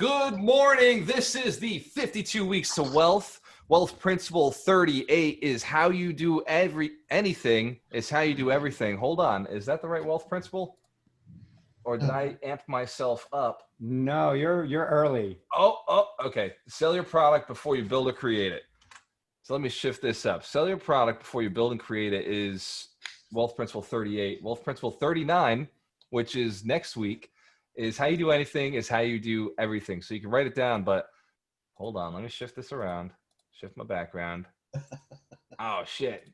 Good morning. This is the 52 Weeks to Wealth. Wealth Principle 38 is how you do anything is how you do everything. Hold on. Is that the right wealth principle? Or did I amp myself up? No, you're early. Okay. Sell your product before you build or create it. So let me shift this up. Sell your product before you build and create it is Wealth Principle 38. Wealth Principle 39, which is next week, is how you do anything is how you do everything. So you can write it down, but hold on. Let me shift this around. Shift my background. Oh, shit.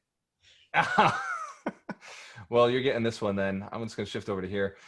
Well, you're getting this one then. I'm just going to shift over to here.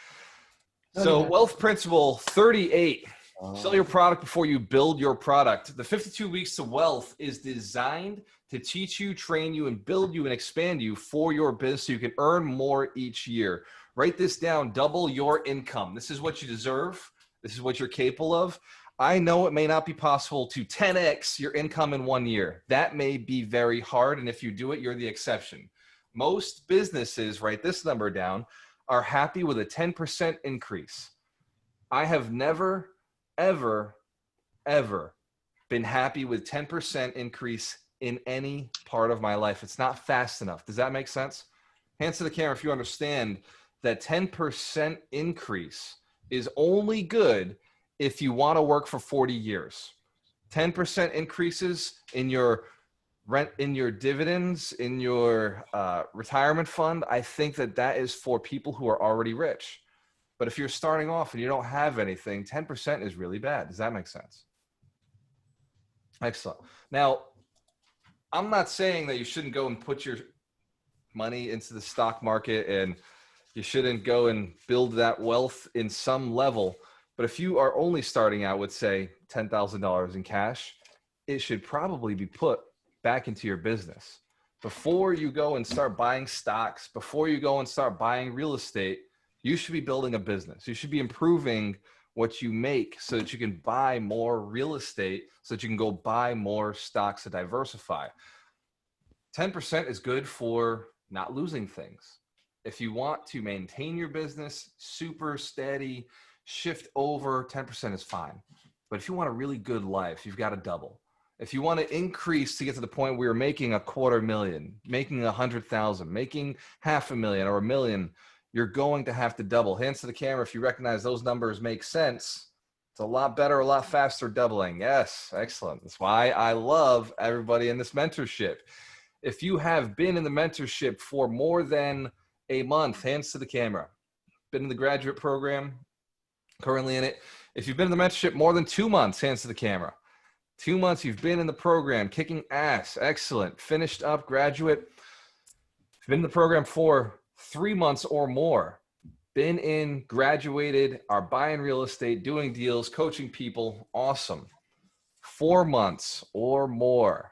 So Wealth Principle 38. Sell your product before you build your product. The 52 Weeks to Wealth is designed to teach you, train you, and build you and expand you for your business so you can earn more each year. Write this down. Double your income. This is what you deserve. This is what you're capable of. I know it may not be possible to 10x your income in 1 year. That may be very hard, and if you do it, you're the exception. Most businesses, write this number down, are happy with a 10% increase. I have never, ever been happy with 10% increase in any part of my life. It's not fast enough. Does that make sense? Hands to the camera if you understand that 10% increase is only good if you want to work for 40 years. 10% increases in your rent, in your dividends, in your retirement fund, I think that is for people who are already rich. But if you're starting off and you don't have anything, 10% is really bad. Does that make sense? Excellent. Now, I'm not saying that you shouldn't go and put your money into the stock market and you shouldn't go and build that wealth in some level. But if you are only starting out with, say, $10,000 in cash, it should probably be put back into your business. Before you go and start buying stocks, before you go and start buying real estate, you should be building a business. You should be improving what you make so that you can buy more real estate, so that you can go buy more stocks to diversify. 10% is good for not losing things. If you want to maintain your business, super steady, shift over, 10% is fine. But if you want a really good life, you've got to double. If you want to increase to get to the point where you're making $250,000, making 100,000, making $500,000 or $1 million, you're going to have to double. Hands to the camera if you recognize those numbers make sense. It's a lot better, a lot faster doubling. Yes, excellent. That's why I love everybody in this mentorship. If you have been in the mentorship for more than a month, hands to the camera. Been in the graduate program, currently in it. If you've been in the mentorship more than 2 months, hands to the camera. 2 months you've been in the program, kicking ass, excellent, finished up, graduate. If you've been in the program for 3 months or more, been in, graduated, are buying real estate, doing deals, coaching people, awesome. 4 months or more,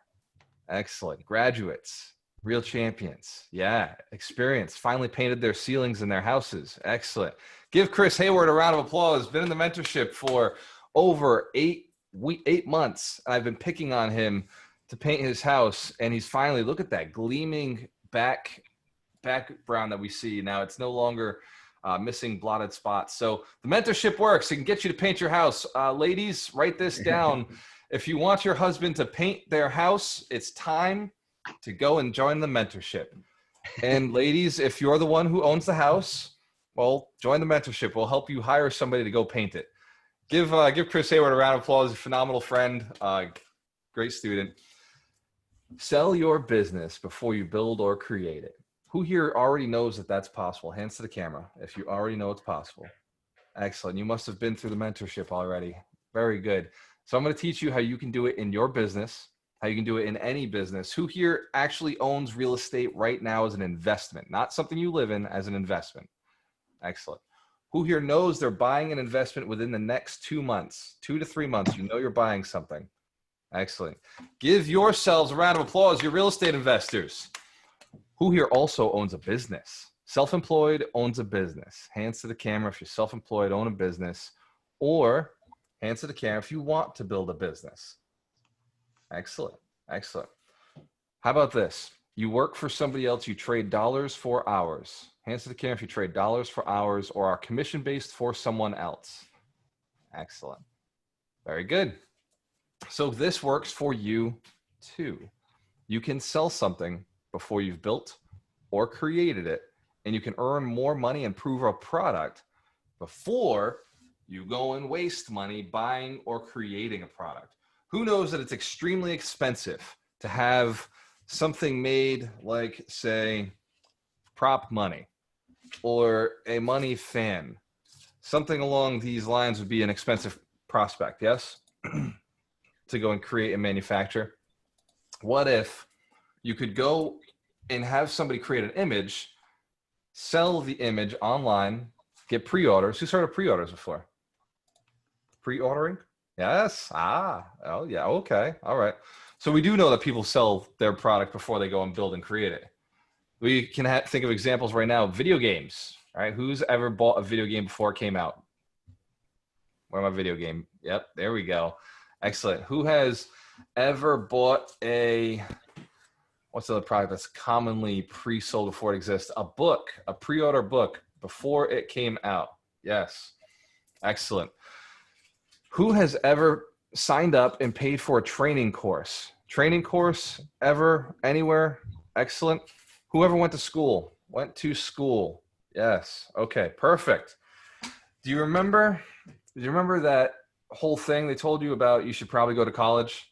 excellent, graduates, real champions, yeah, experience, finally painted their ceilings in their houses, excellent. Give Chris Hayward a round of applause. Been in the mentorship for over 8 months. I've been picking on him to paint his house, and he's finally, look at that gleaming background that we see now. It's no longer missing blotted spots. So the mentorship works. It can get you to paint your house. Ladies, write this down. If you want your husband to paint their house, it's time to go and join the mentorship. And ladies, if you're the one who owns the house, well, join the mentorship. We'll help you hire somebody to go paint it. Give Chris Hayward a round of applause. A phenomenal friend, great student. Sell your business before you build or create it. Who here already knows that that's possible? Hands to the camera if you already know it's possible. Excellent. You must have been through the mentorship already. Very good. So I'm going to teach you how you can do it in your business, how you can do it in any business. Who here actually owns real estate right now as an investment, not something you live in, as an investment? Excellent. Who here knows they're buying an investment within the next 2 months, 2 to 3 months? You know you're buying something. Excellent. Give yourselves a round of applause, your real estate investors. Who here also owns a business? Self-employed owns a business. Hands to the camera if you're self-employed, own a business, or hands to the camera if you want to build a business. Excellent. Excellent. How about this? You work for somebody else, you trade dollars for hours. Hands to the camera if you trade dollars for hours or are commission-based for someone else. Excellent. Very good. So this works for you too. You can sell something before you've built or created it, and you can earn more money and prove a product before you go and waste money buying or creating a product. Who knows that it's extremely expensive to have something made like, say, prop money or a money fan? Something along these lines would be an expensive prospect, yes? To go and create and manufacture. What if you could go and have somebody create an image, sell the image online, get pre-orders? Who started pre-orders before? Pre-ordering? Yes. Oh yeah. Okay. All right. So we do know that people sell their product before they go and build and create it. We can think of examples right now. Video games. All right. Who's ever bought a video game before it came out? Where my video game? Yep. There we go. Excellent. Who has ever bought what's the other product that's commonly pre-sold before it exists? A book, a pre-order book before it came out. Yes. Excellent. Who has ever signed up and paid for a training course? Training course ever, anywhere? Excellent. Whoever went to school? Went to school. Yes. Okay, perfect. Do you remember that whole thing they told you about you should probably go to college?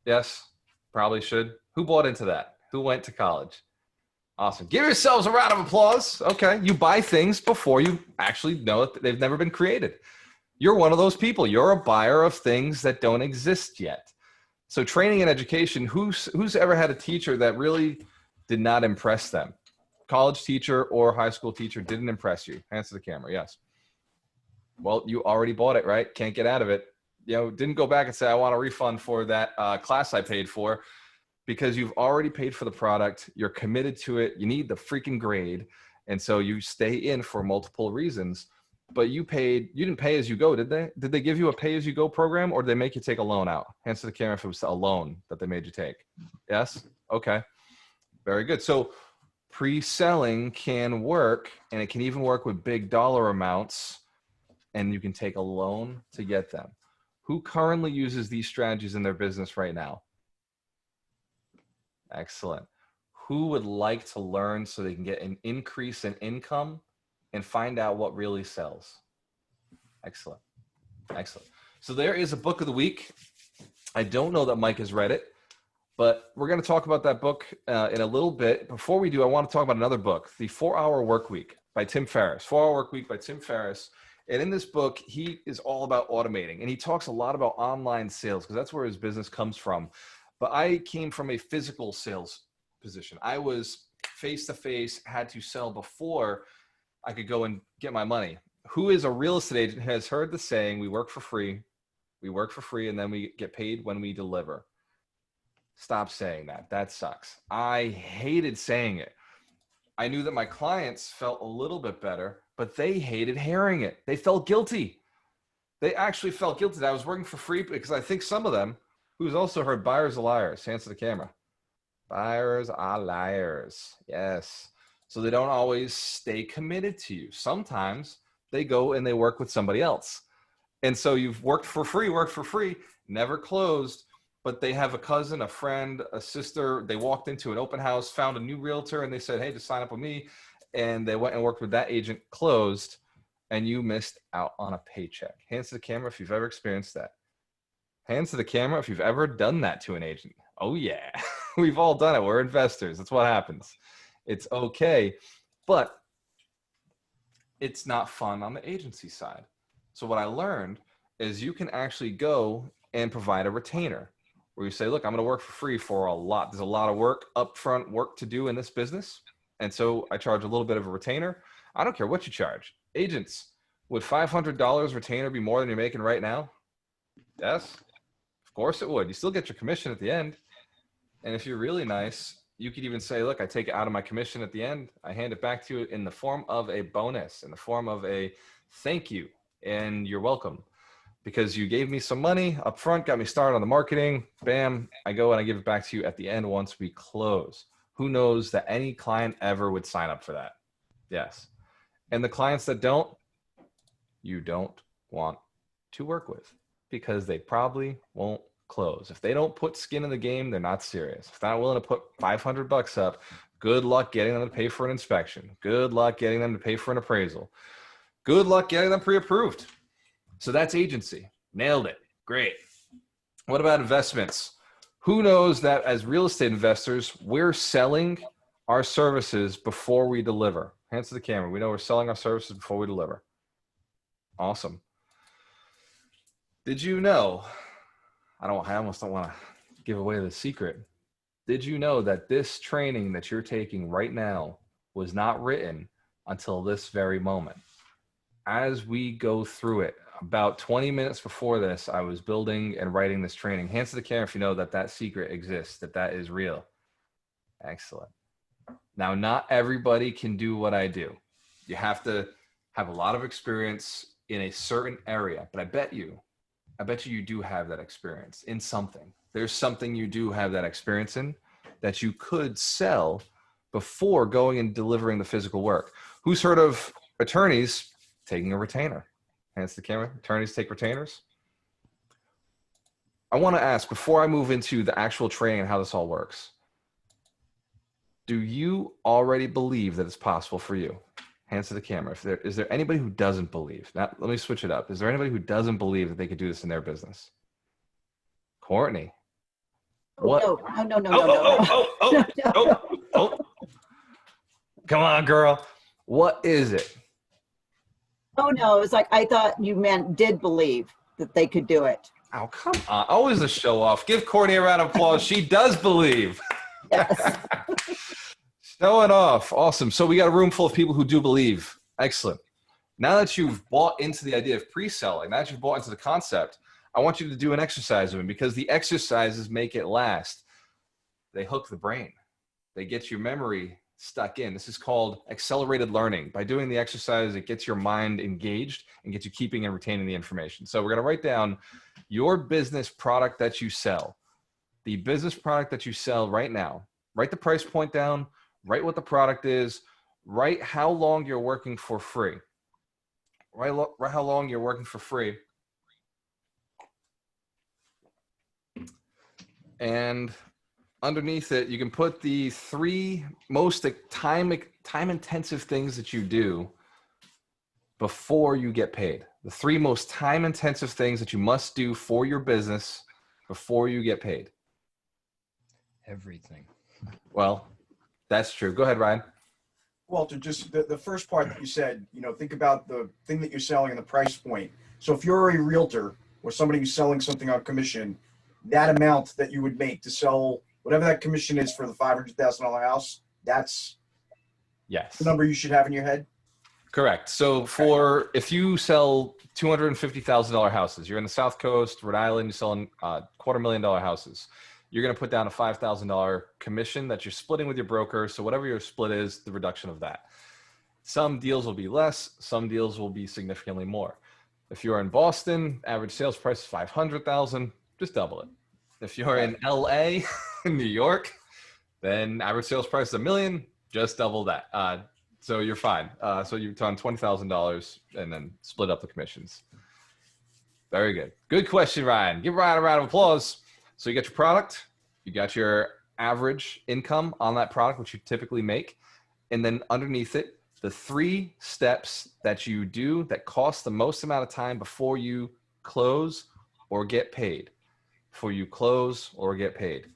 Yes, probably should. Who bought into that? Who went to college? Awesome. Give yourselves a round of applause. Okay, you buy things before you actually know that they've never been created. You're one of those people. You're a buyer of things that don't exist yet. So training and education, who's ever had a teacher that really did not impress them? College teacher or high school teacher didn't impress you? Hands to the camera, yes. Well, you already bought it, right? Can't get out of it. You know, didn't go back and say, I want a refund for that class I paid for, because you've already paid for the product. You're committed to it. You need the freaking grade. And so you stay in for multiple reasons. But you didn't pay as you go, did they? Did they give you a pay as you go program, or did they make you take a loan out? Hands to the camera if it was a loan that they made you take. Yes? Okay. Very good. So pre-selling can work, and it can even work with big dollar amounts, and you can take a loan to get them. Who currently uses these strategies in their business right now? Excellent. Who would like to learn so they can get an increase in income and find out what really sells? Excellent. Excellent. So there is a book of the week. I don't know that Mike has read it, but we're going to talk about that book in a little bit. Before we do, I want to talk about another book, The 4-Hour Workweek by Tim Ferriss. 4-Hour Workweek by Tim Ferriss. And in this book, he is all about automating, and he talks a lot about online sales because that's where his business comes from. But I came from a physical sales position. I was face-to-face, had to sell before I could go and get my money. Who is a real estate agent has heard the saying, we work for free, and then we get paid when we deliver. Stop saying that. That sucks. I hated saying it. I knew that my clients felt a little bit better, but they hated hearing it. They felt guilty. They actually felt guilty that I was working for free, because I think some of them who's also heard buyers are liars. Hands to the camera. Buyers are liars. Yes. So they don't always stay committed to you. Sometimes they go and they work with somebody else. And so you've worked for free, never closed, but they have a cousin, a friend, a sister. They walked into an open house, found a new realtor, and they said, hey, just sign up with me. And they went and worked with that agent, closed, and you missed out on a paycheck. Hands to the camera if you've ever experienced that. Hands to the camera if you've ever done that to an agent. Oh yeah, we've all done it. We're investors. That's what happens. It's okay, but it's not fun on the agency side. So what I learned is you can actually go and provide a retainer where you say, look, I'm going to work for free for a lot. There's a lot of work, upfront work to do in this business. And so I charge a little bit of a retainer. I don't care what you charge. Agents, would $500 retainer be more than you're making right now? Yes, of course it would. You still get your commission at the end. And if you're really nice, you could even say, look, I take it out of my commission at the end. I hand it back to you in the form of a bonus, in the form of a thank you, and you're welcome. Because you gave me some money up front, got me started on the marketing, bam, I go and I give it back to you at the end once we close. Who knows that any client ever would sign up for that? Yes. And the clients that don't, you don't want to work with. because they probably won't close. If they don't put skin in the game, they're not serious. If they're not willing to put $500 up, good luck getting them to pay for an inspection. Good luck getting them to pay for an appraisal. Good luck getting them pre-approved. So that's agency. Nailed it. Great. What about investments? Who knows that as real estate investors, we're selling our services before we deliver? Hands to the camera. We know we're selling our services before we deliver. Awesome. Did you know, I almost don't want to give away the secret. Did you know that this training that you're taking right now was not written until this very moment? As we go through it, about 20 minutes before this, I was building and writing this training. Hands to the camera if you know that that secret exists, that is real. Excellent. Now, not everybody can do what I do. You have to have a lot of experience in a certain area, but I bet you you do have that experience in something. There's something you do have that experience in that you could sell before going and delivering the physical work. Who's heard of attorneys taking a retainer? Hands to the camera. Attorneys take retainers. I want to ask, before I move into the actual training and how this all works, do you already believe that it's possible for you? Hands to the camera. Is there anybody who doesn't believe? Now, let me switch it up. Is there anybody who doesn't believe that they could do this in their business? Courtney. What? No. Come on, girl. What is it? Oh, no, it was like, I thought you did believe that they could do it. Oh, come on. Always a show off. Give Courtney a round of applause. She does believe. Yes. Show it off. Awesome. So we got a room full of people who do believe. Excellent. Now that you've bought into the idea of pre-selling, now that you've bought into the concept, I want you to do an exercise with me, because the exercises make it last. They hook the brain. They get your memory stuck in. This is called accelerated learning. By doing the exercise, it gets your mind engaged and gets you keeping and retaining the information. So we're going to write down your business product that you sell. The business product that you sell right now. Write the price point down. Write what the product is. Write how long you're working for free. Write how long you're working for free. And underneath it, you can put the 3 most time-intensive things that you do before you get paid. The 3 most time-intensive things that you must do for your business before you get paid. Everything. Well, that's true. Go ahead, Ryan. Walter, just the first part that you said, think about the thing that you're selling and the price point. So if you're a realtor or somebody who's selling something on commission, that amount that you would make to sell whatever that commission is for the $500,000 house, that's Yes. the number you should have in your head? Correct. So if you sell $250,000 houses, you're in the South Coast, Rhode Island, you're selling $250,000 houses. You're going to put down a $5,000 commission that you're splitting with your broker. So whatever your split is, the reduction of that. Some deals will be less. Some deals will be significantly more. If you're in Boston, average sales price is $500,000. Just double it. If you're in LA, New York, then average sales price is $1 million. Just double that. So you're fine. So you've done $20,000 and then split up the commissions. Very good. Good question, Ryan. Give Ryan a round of applause. So you got your product, you got your average income on that product, which you typically make. And then underneath it, the 3 steps that you do that cost the most amount of time before you close or get paid. Before you close or get paid.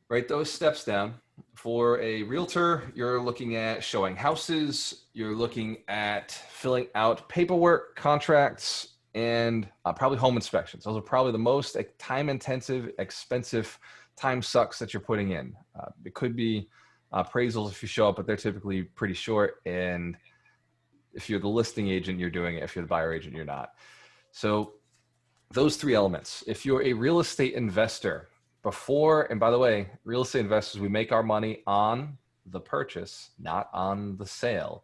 Write those steps down. For a realtor, you're looking at showing houses, you're looking at filling out paperwork, contracts, and probably home inspections. Those are probably the most time-intensive, expensive time sucks that you're putting in. It could be appraisals if you show up, but they're typically pretty short. And if you're the listing agent, you're doing it. If you're the buyer agent, you're not. So those 3 elements. If you're a real estate investor, and by the way, real estate investors, we make our money on the purchase, not on the sale.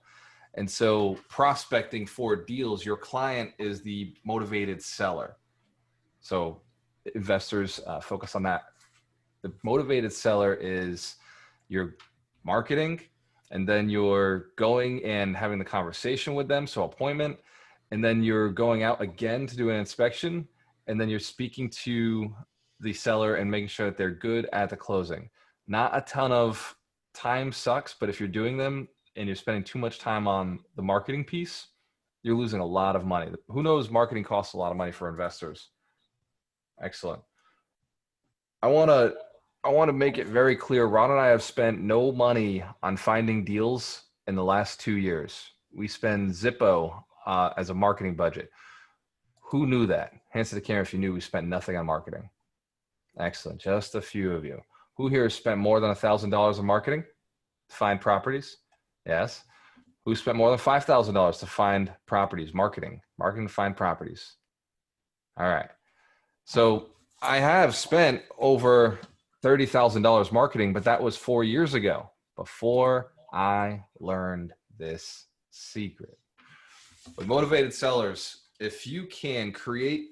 And so prospecting for deals, your client is the motivated seller. So investors focus on that. The motivated seller is your marketing, and then you're going and having the conversation with them. So appointment. and then you're going out again to do an inspection, and then you're speaking to the seller and making sure that they're good at the closing. Not a ton of time sucks, but if you're doing them and you're spending too much time on the marketing piece, you're losing a lot of money. Who knows, marketing costs a lot of money for investors. Excellent. I want to make it very clear, Ron and I have spent no money on finding deals in the last 2 years. We spend Zippo as a marketing budget. Who knew that? Hands to the camera if you knew we spent nothing on marketing. Excellent. Just a few of you. Who here has spent more than $1,000 on marketing to find properties? Yes. Who spent more than $5,000 to find properties? Marketing to find properties. All right. So I have spent over $30,000 marketing, but that was 4 years ago before I learned this secret. With motivated sellers, if you can create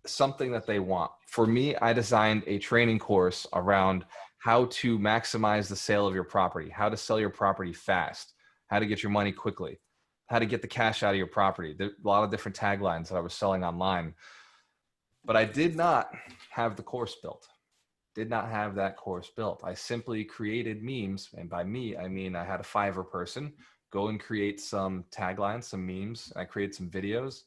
something that they want. For me, I designed a training course around how to maximize the sale of your property, how to sell your property fast, how to get your money quickly, how to get the cash out of your property. There are a lot of different taglines that I was selling online, but I did not have the course built. Did not have that course built. I simply created memes. And by me, I mean, I had a Fiverr person go and create some taglines, some memes. I created some videos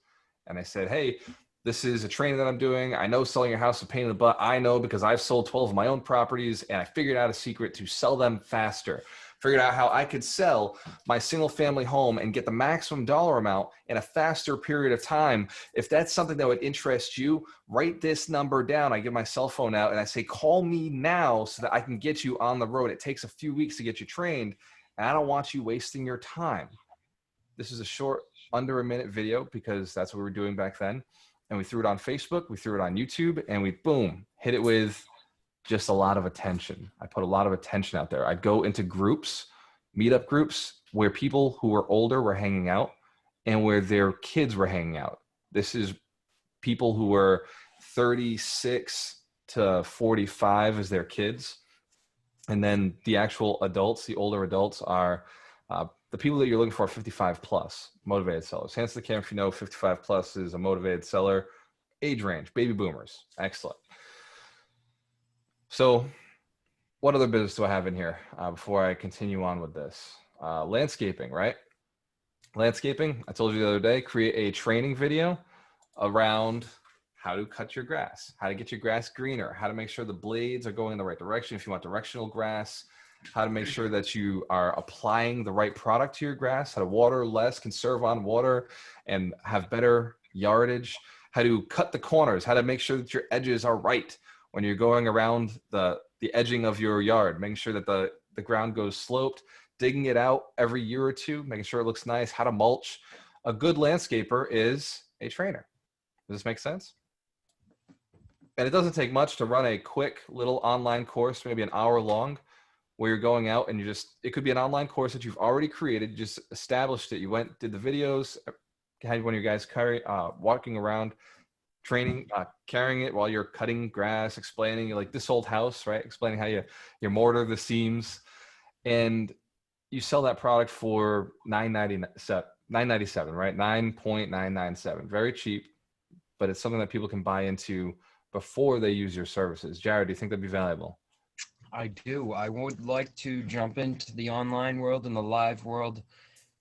and I said, hey, this is a training that I'm doing. I know selling your house is a pain in the butt. I know because I've sold 12 of my own properties and I figured out a secret to sell them faster. Figured out how I could sell my single family home and get the maximum dollar amount in a faster period of time. If that's something that would interest you, write this number down. I give my cell phone out and I say, call me now so that I can get you on the road. It takes a few weeks to get you trained and I don't want you wasting your time. This is a short, under a minute video because that's what we were doing back then. And we threw it on Facebook, we threw it on YouTube, and we, boom, hit it with just a lot of attention. I put a lot of attention out there. I'd go into groups, meetup groups, where people who were older were hanging out and where their kids were hanging out. This is people who were 36 to 45 as their kids. And then the actual adults, the older adults are the people that you're looking for, 55 plus motivated sellers. Hands to the camera if you know 55 plus is a motivated seller. Age range, baby boomers. Excellent. So what other business do I have in here before I continue on with this? Landscaping, right? Landscaping, I told you the other day, create a training video around how to cut your grass, how to get your grass greener, how to make sure the blades are going in the right direction if you want directional grass, how to make sure that you are applying the right product to your grass, how to water less, conserve on water, and have better yardage, how to cut the corners, how to make sure that your edges are right when you're going around the edging of your yard, making sure that the ground goes sloped, digging it out every year or two, making sure it looks nice, how to mulch. A good landscaper is a trainer. Does this make sense? And it doesn't take much to run a quick little online course, maybe an hour long, where you're going out and it could be an online course that you've already created, you just established it. You went, did the videos, had one of your guys walking around, training, carrying it while you're cutting grass, explaining like this old house, right? Explaining how you mortar the seams, and you sell that product for $9.97, right? 9.997, very cheap, but it's something that people can buy into before they use your services. Jared, do you think that'd be valuable? I do. I would like to jump into the online world and the live world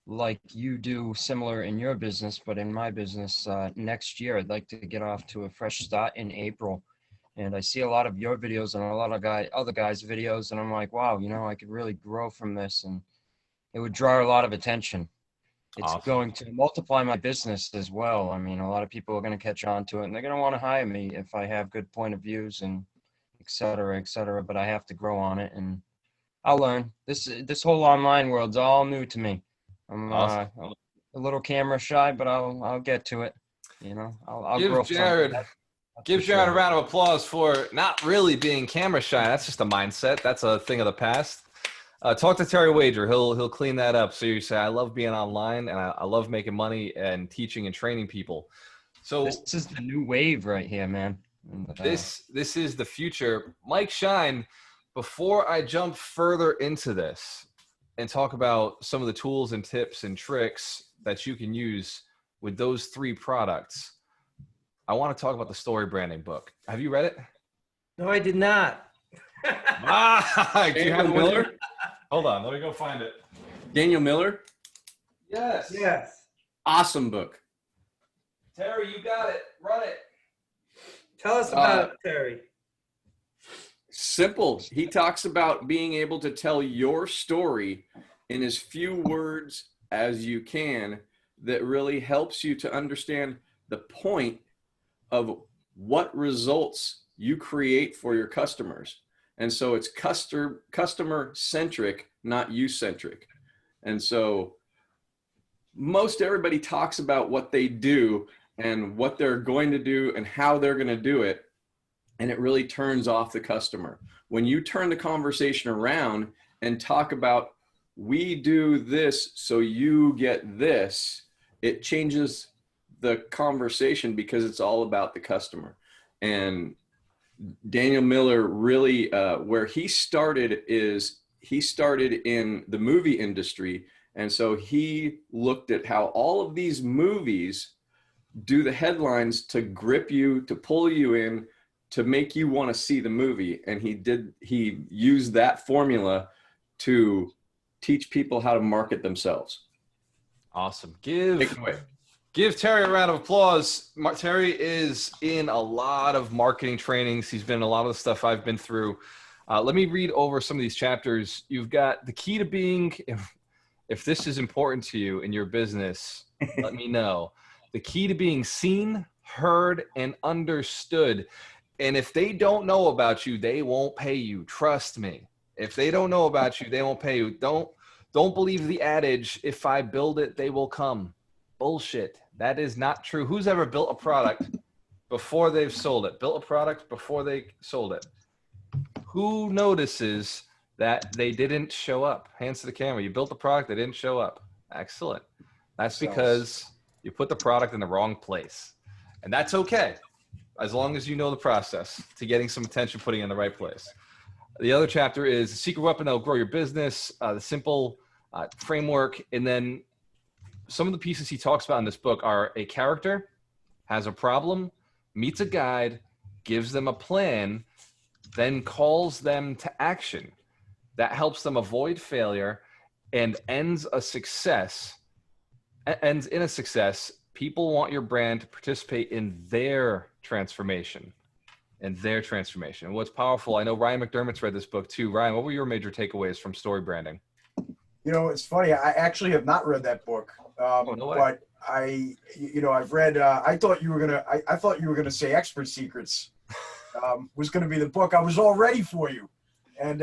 like you do, similar in your business, but in my business next year. I'd like to get off to a fresh start in April. And I see a lot of your videos and a lot of other guys' videos, and I'm like, wow, I could really grow from this, and it would draw a lot of attention. It's Awesome. going to multiply my business as well. I mean, a lot of people are going to catch on to it, and they're going to want to hire me if I have good point of views and et cetera, but I have to grow on it, and I'll learn. This whole online world's all new to me. I'm Awesome. a little camera shy, but I'll get to it. I'll grow. Give Jared a round of applause for not really being camera shy. That's just a mindset. That's a thing of the past. Talk to Terry Wager. He'll clean that up. So you say, I love being online and I love making money and teaching and training people. So this is the new wave right here, man. This is the future. Mike Shine, before I jump further into this and talk about some of the tools and tips and tricks that you can use with those 3 products, I want to talk about the story branding book. Have you read it? No, I did not. Do you have Daniel it with you? Miller? Hold on, let me go find it. Daniel Miller? Yes. Yes. Awesome book. Terry, you got it. Run it. Tell us about it, Terry. Simple. He talks about being able to tell your story in as few words as you can that really helps you to understand the point of what results you create for your customers. And so it's customer centric, not you centric. And so most everybody talks about what they do and what they're going to do and how they're going to do it. And it really turns off the customer. When you turn the conversation around and talk about, we do this so you get this, it changes the conversation because it's all about the customer. And Daniel Miller really, where he started is he started in the movie industry. And so he looked at how all of these movies do the headlines to grip you, to pull you in, to make you want to see the movie. And he used that formula to teach people how to market themselves. Awesome. Take it away. Give Terry a round of applause. Terry is in a lot of marketing trainings. He's been in a lot of the stuff I've been through. Let me read over some of these chapters. You've got the key to being, if this is important to you in your business, let me know. The key to being seen, heard, and understood. And if they don't know about you, they won't pay you. Trust me. If they don't know about you, they won't pay you. Don't believe the adage, if I build it, they will come. Bullshit. That is not true. Who's ever built a product before they've sold it? Built a product before they sold it? Who notices that they didn't show up? Hands to the camera. You built the product, they didn't show up. Excellent. That's because you put the product in the wrong place. And that's okay, as long as you know the process to getting some attention, putting it in the right place. The other chapter is the secret weapon that will grow your business, the simple framework. And then some of the pieces he talks about in this book are a character has a problem, meets a guide, gives them a plan, then calls them to action. That helps them avoid failure and ends in a success. People want your brand to participate in their transformation. And what's powerful, I know Ryan McDermott's read this book too. Ryan, what were your major takeaways from story branding? You know, it's funny. I actually have not read that book, no way. but I've read. I thought you were gonna say Expert Secrets was gonna be the book. I was all ready for you, and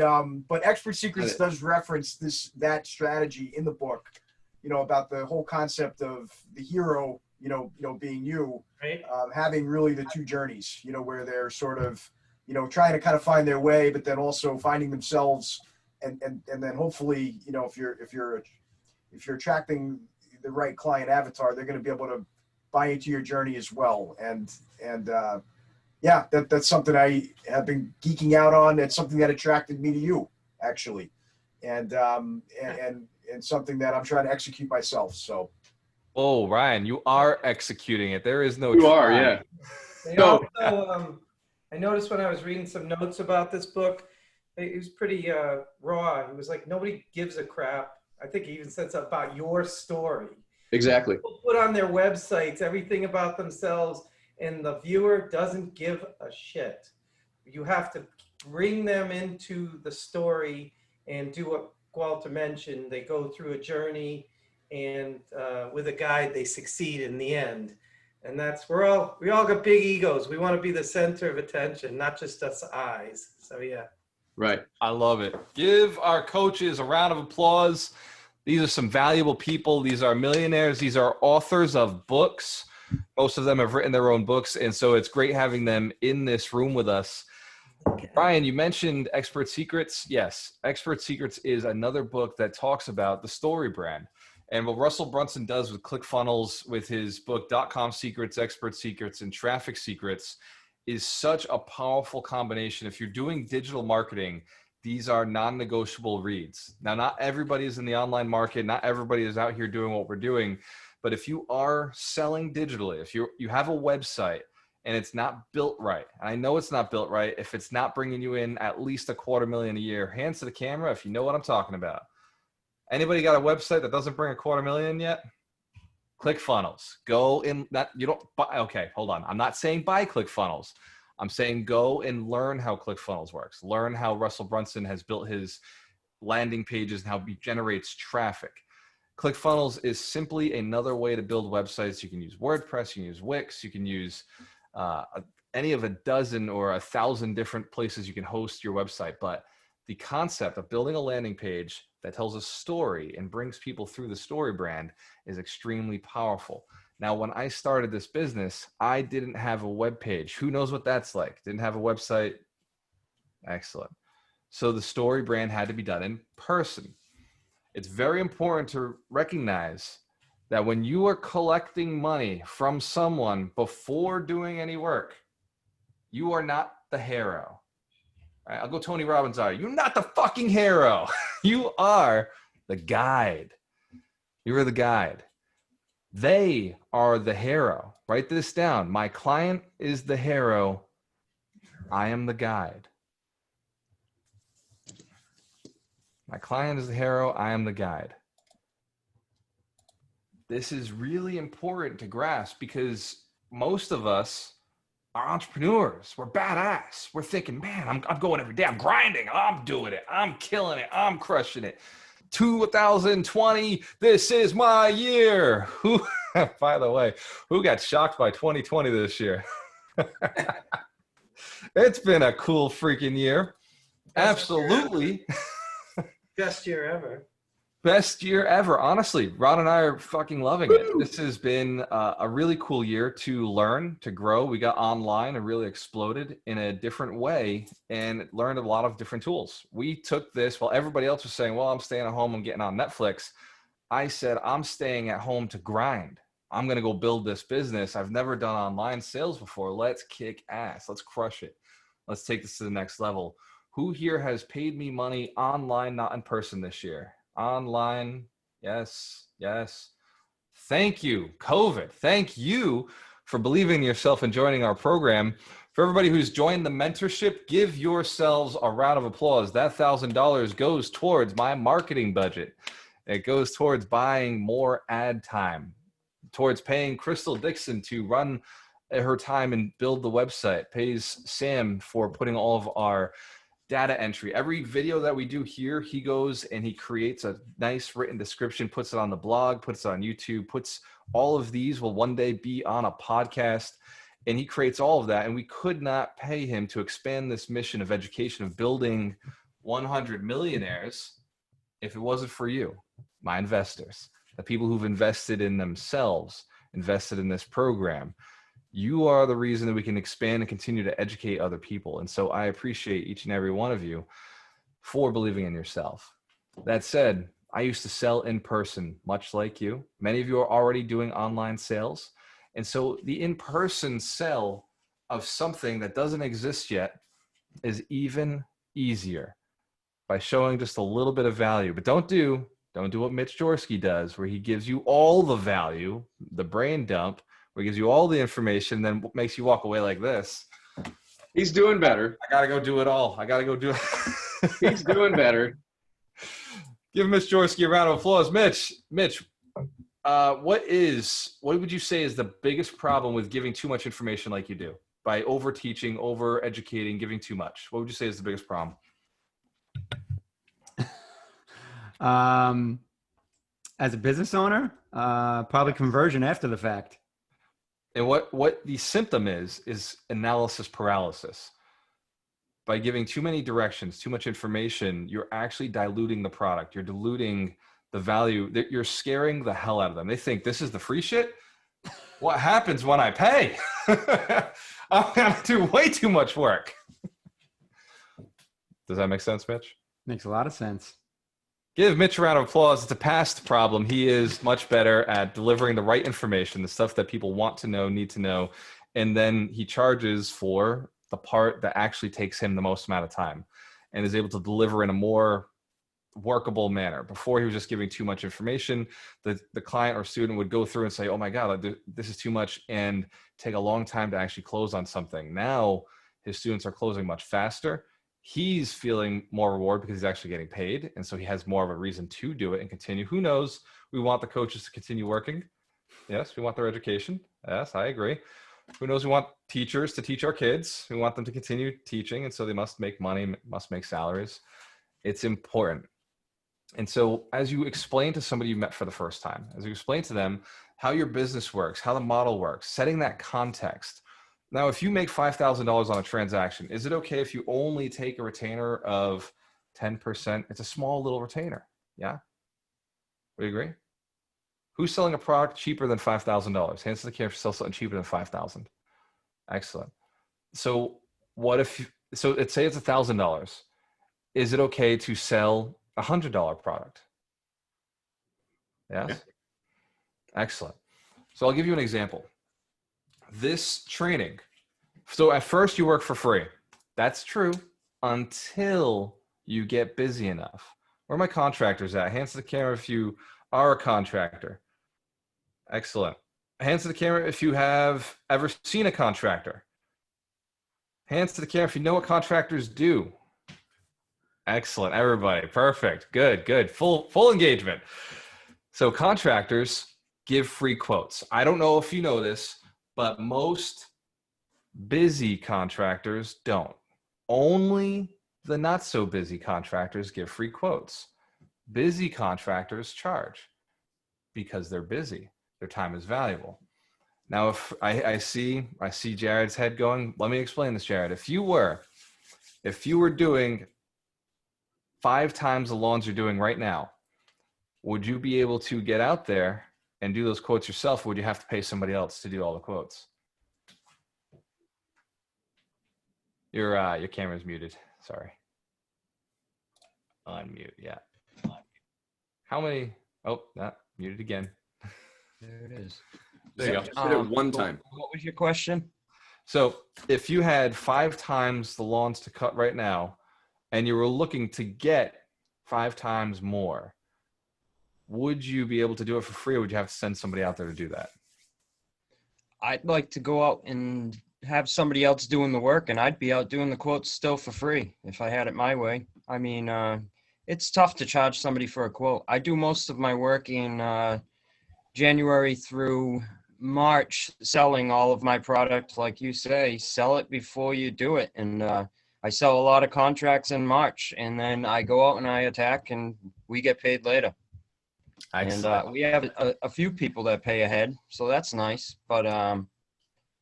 but Expert Secrets does reference that strategy in the book. You know, about the whole concept of the hero. You know, being you, Right. Having really the 2 journeys. You know, where they're sort of, trying to kind of find their way, but then also finding themselves. And then hopefully, if you're attracting the right client avatar, they're going to be able to buy into your journey as well. And that's something I have been geeking out on. It's something that attracted me to you, actually, and something that I'm trying to execute myself. So. Oh, Ryan, you are executing it. There is no. You are, yeah. They So- also, I noticed when I was reading some notes about this book, it was pretty raw. It was like, nobody gives a crap. I think he even said something about your story. Exactly. People put on their websites everything about themselves, and the viewer doesn't give a shit. You have to bring them into the story and do what Walter mentioned. They go through a journey, and with a guide, they succeed in the end. And that's, we all got big egos. We want to be the center of attention, not just us eyes. So yeah. Right. I love it. Give our coaches a round of applause. These are some valuable people. These are millionaires. These are authors of books. Most of them have written their own books. And so it's great having them in this room with us. Brian, you mentioned Expert Secrets. Yes, Expert Secrets is another book that talks about the story brand. And what Russell Brunson does with ClickFunnels, with his book, .com Secrets, Expert Secrets, and Traffic Secrets, is such a powerful combination. If you're doing digital marketing, these are non-negotiable reads. Now, not everybody is in the online market. Not everybody is out here doing what we're doing. But if you are selling digitally, if you have a website and it's not built right, and I know it's not built right, if it's not bringing you in at least $250,000 a year, hands to the camera if you know what I'm talking about. Anybody got a website that doesn't bring $250,000 yet? ClickFunnels. Go in that you don't buy. Okay, hold on. I'm not saying buy ClickFunnels. I'm saying go and learn how ClickFunnels works. Learn how Russell Brunson has built his landing pages and how he generates traffic. ClickFunnels is simply another way to build websites. You can use WordPress, you can use Wix, you can use any of a dozen or 1,000 different places you can host your website. But the concept of building a landing page that tells a story and brings people through the story brand is extremely powerful. Now, when I started this business, I didn't have a web page. Who knows what that's like? Didn't have a website. Excellent. So the story brand had to be done in person. It's very important to recognize that when you are collecting money from someone before doing any work, you are not the hero. Right? I'll go Tony Robbins out. You're not the fucking hero. You are the guide. You are the guide. They are the hero. Write this down. My client is the hero. I am the guide. My client is the hero. I am the guide. This is really important to grasp because most of us are entrepreneurs. We're badass. We're thinking, man, I'm going every day. I'm grinding. I'm doing it. I'm killing it. I'm crushing it. 2020, this is my year. Who, by the way, who got shocked by 2020 this year? It's been a cool freaking year. Absolutely. Best year ever. Best year ever. Honestly, Ron and I are fucking loving it. This has been a really cool year to learn, to grow. We got online and really exploded in a different way and learned a lot of different tools. We took this while everybody else was saying, well, I'm staying at home, I'm getting on Netflix. I said, I'm staying at home to grind. I'm going to go build this business. I've never done online sales before. Let's kick ass. Let's crush it. Let's take this to the next level. Who here has paid me money online, not in person this year? Online. Yes. Yes. Thank you, COVID. Thank you for believing in yourself and joining our program. For everybody who's joined the mentorship, give yourselves a round of applause. That $1,000 goes towards my marketing budget. It goes towards buying more ad time, towards paying Crystal Dixon to run her time and build the website, pays Sam for putting all of our data entry. Every video that we do here, he goes and he creates a nice written description, puts it on the blog, puts it on YouTube, puts all of these will one day be on a podcast, and he creates all of that. And we could not pay him to expand this mission of education, of building 100 millionaires, if it wasn't for you, my investors, the people who've invested in themselves, invested in this program. You are the reason that we can expand and continue to educate other people. And so I appreciate each and every one of you for believing in yourself. That said, I used to sell in person, much like you. Many of you are already doing online sales. And so the in-person sell of something that doesn't exist yet is even easier by showing just a little bit of value. But don't do what Mitch Jorsky does, where he gives you all the value, the brain dump, where he gives you all the information, then makes you walk away like this. He's doing better. I got to go do it all. I got to go do it. He's doing better. Give Mitch Jorsky a round of applause. Mitch, what would you say is the biggest problem with giving too much information like you do? By over teaching, over educating, giving too much? What would you say is the biggest problem? As a business owner, probably conversion after the fact. And what the symptom is analysis paralysis. By giving too many directions, too much information, you're actually diluting the product. You're diluting the value. You're scaring the hell out of them. They think this is the free shit. What happens when I pay? I'm going to do way too much work. Does that make sense, Mitch? Makes a lot of sense. Give Mitch a round of applause. It's a past problem. He is much better at delivering the right information, the stuff that people want to know, need to know. And then he charges for the part that actually takes him the most amount of time and is able to deliver in a more workable manner. Before, he was just giving too much information. The client or student would go through and say, oh my God, this is too much, and take a long time to actually close on something. Now his students are closing much faster. He's feeling more reward because he's actually getting paid. And so he has more of a reason to do it and continue. Who knows? We want the coaches to continue working. Yes, we want their education. Yes, I agree. Who knows? We want teachers to teach our kids. We want them to continue teaching. And so they must make money, must make salaries. It's important. And so as you explain to somebody you met for the first time, as you explain to them how your business works, how the model works, setting that context. Now, if you make $5,000 on a transaction, is it okay if you only take a retainer of 10%? It's a small little retainer. Yeah. We agree? Who's selling a product cheaper than $5,000? Hands to the camera if you sell something cheaper than $5,000. Excellent. So what if, so let's say it's $1,000. Is it okay to sell a $100 product? Yes. Yeah. Excellent. So I'll give you an example. This training. So at first you work for free. That's true until you get busy enough. Where are my contractors at? Hands to the camera if you are a contractor. Excellent. Hands to the camera if you have ever seen a contractor. Hands to the camera if you know what contractors do. Excellent, everybody. Perfect. Good, good. Full engagement. So contractors give free quotes. I don't know if you know this, but most busy contractors don't. Only the not so busy contractors give free quotes. Busy contractors charge because they're busy. Their time is valuable. Now, if I see Jared's head going, let me explain this, Jared. If you were doing 5 times the lawns you're doing right now, would you be able to get out there and do those quotes yourself, or would you have to pay somebody else to do all the quotes? Your camera's muted. Sorry. Unmute. Yeah. How many? Oh, not muted again. There it is. There you go. Just hit it one time. What was your question? So if you had 5 times the lawns to cut right now, and you were looking to get 5 times more, would you be able to do it for free, or would you have to send somebody out there to do that? I'd like to go out and have somebody else doing the work, and I'd be out doing the quotes still for free if I had it my way. I mean, it's tough to charge somebody for a quote. I do most of my work in January through March, selling all of my product. Like you say, sell it before you do it. And I sell a lot of contracts in March, and then I go out and I attack, and we get paid later. Excellent. And we have a few people that pay ahead, so that's nice. But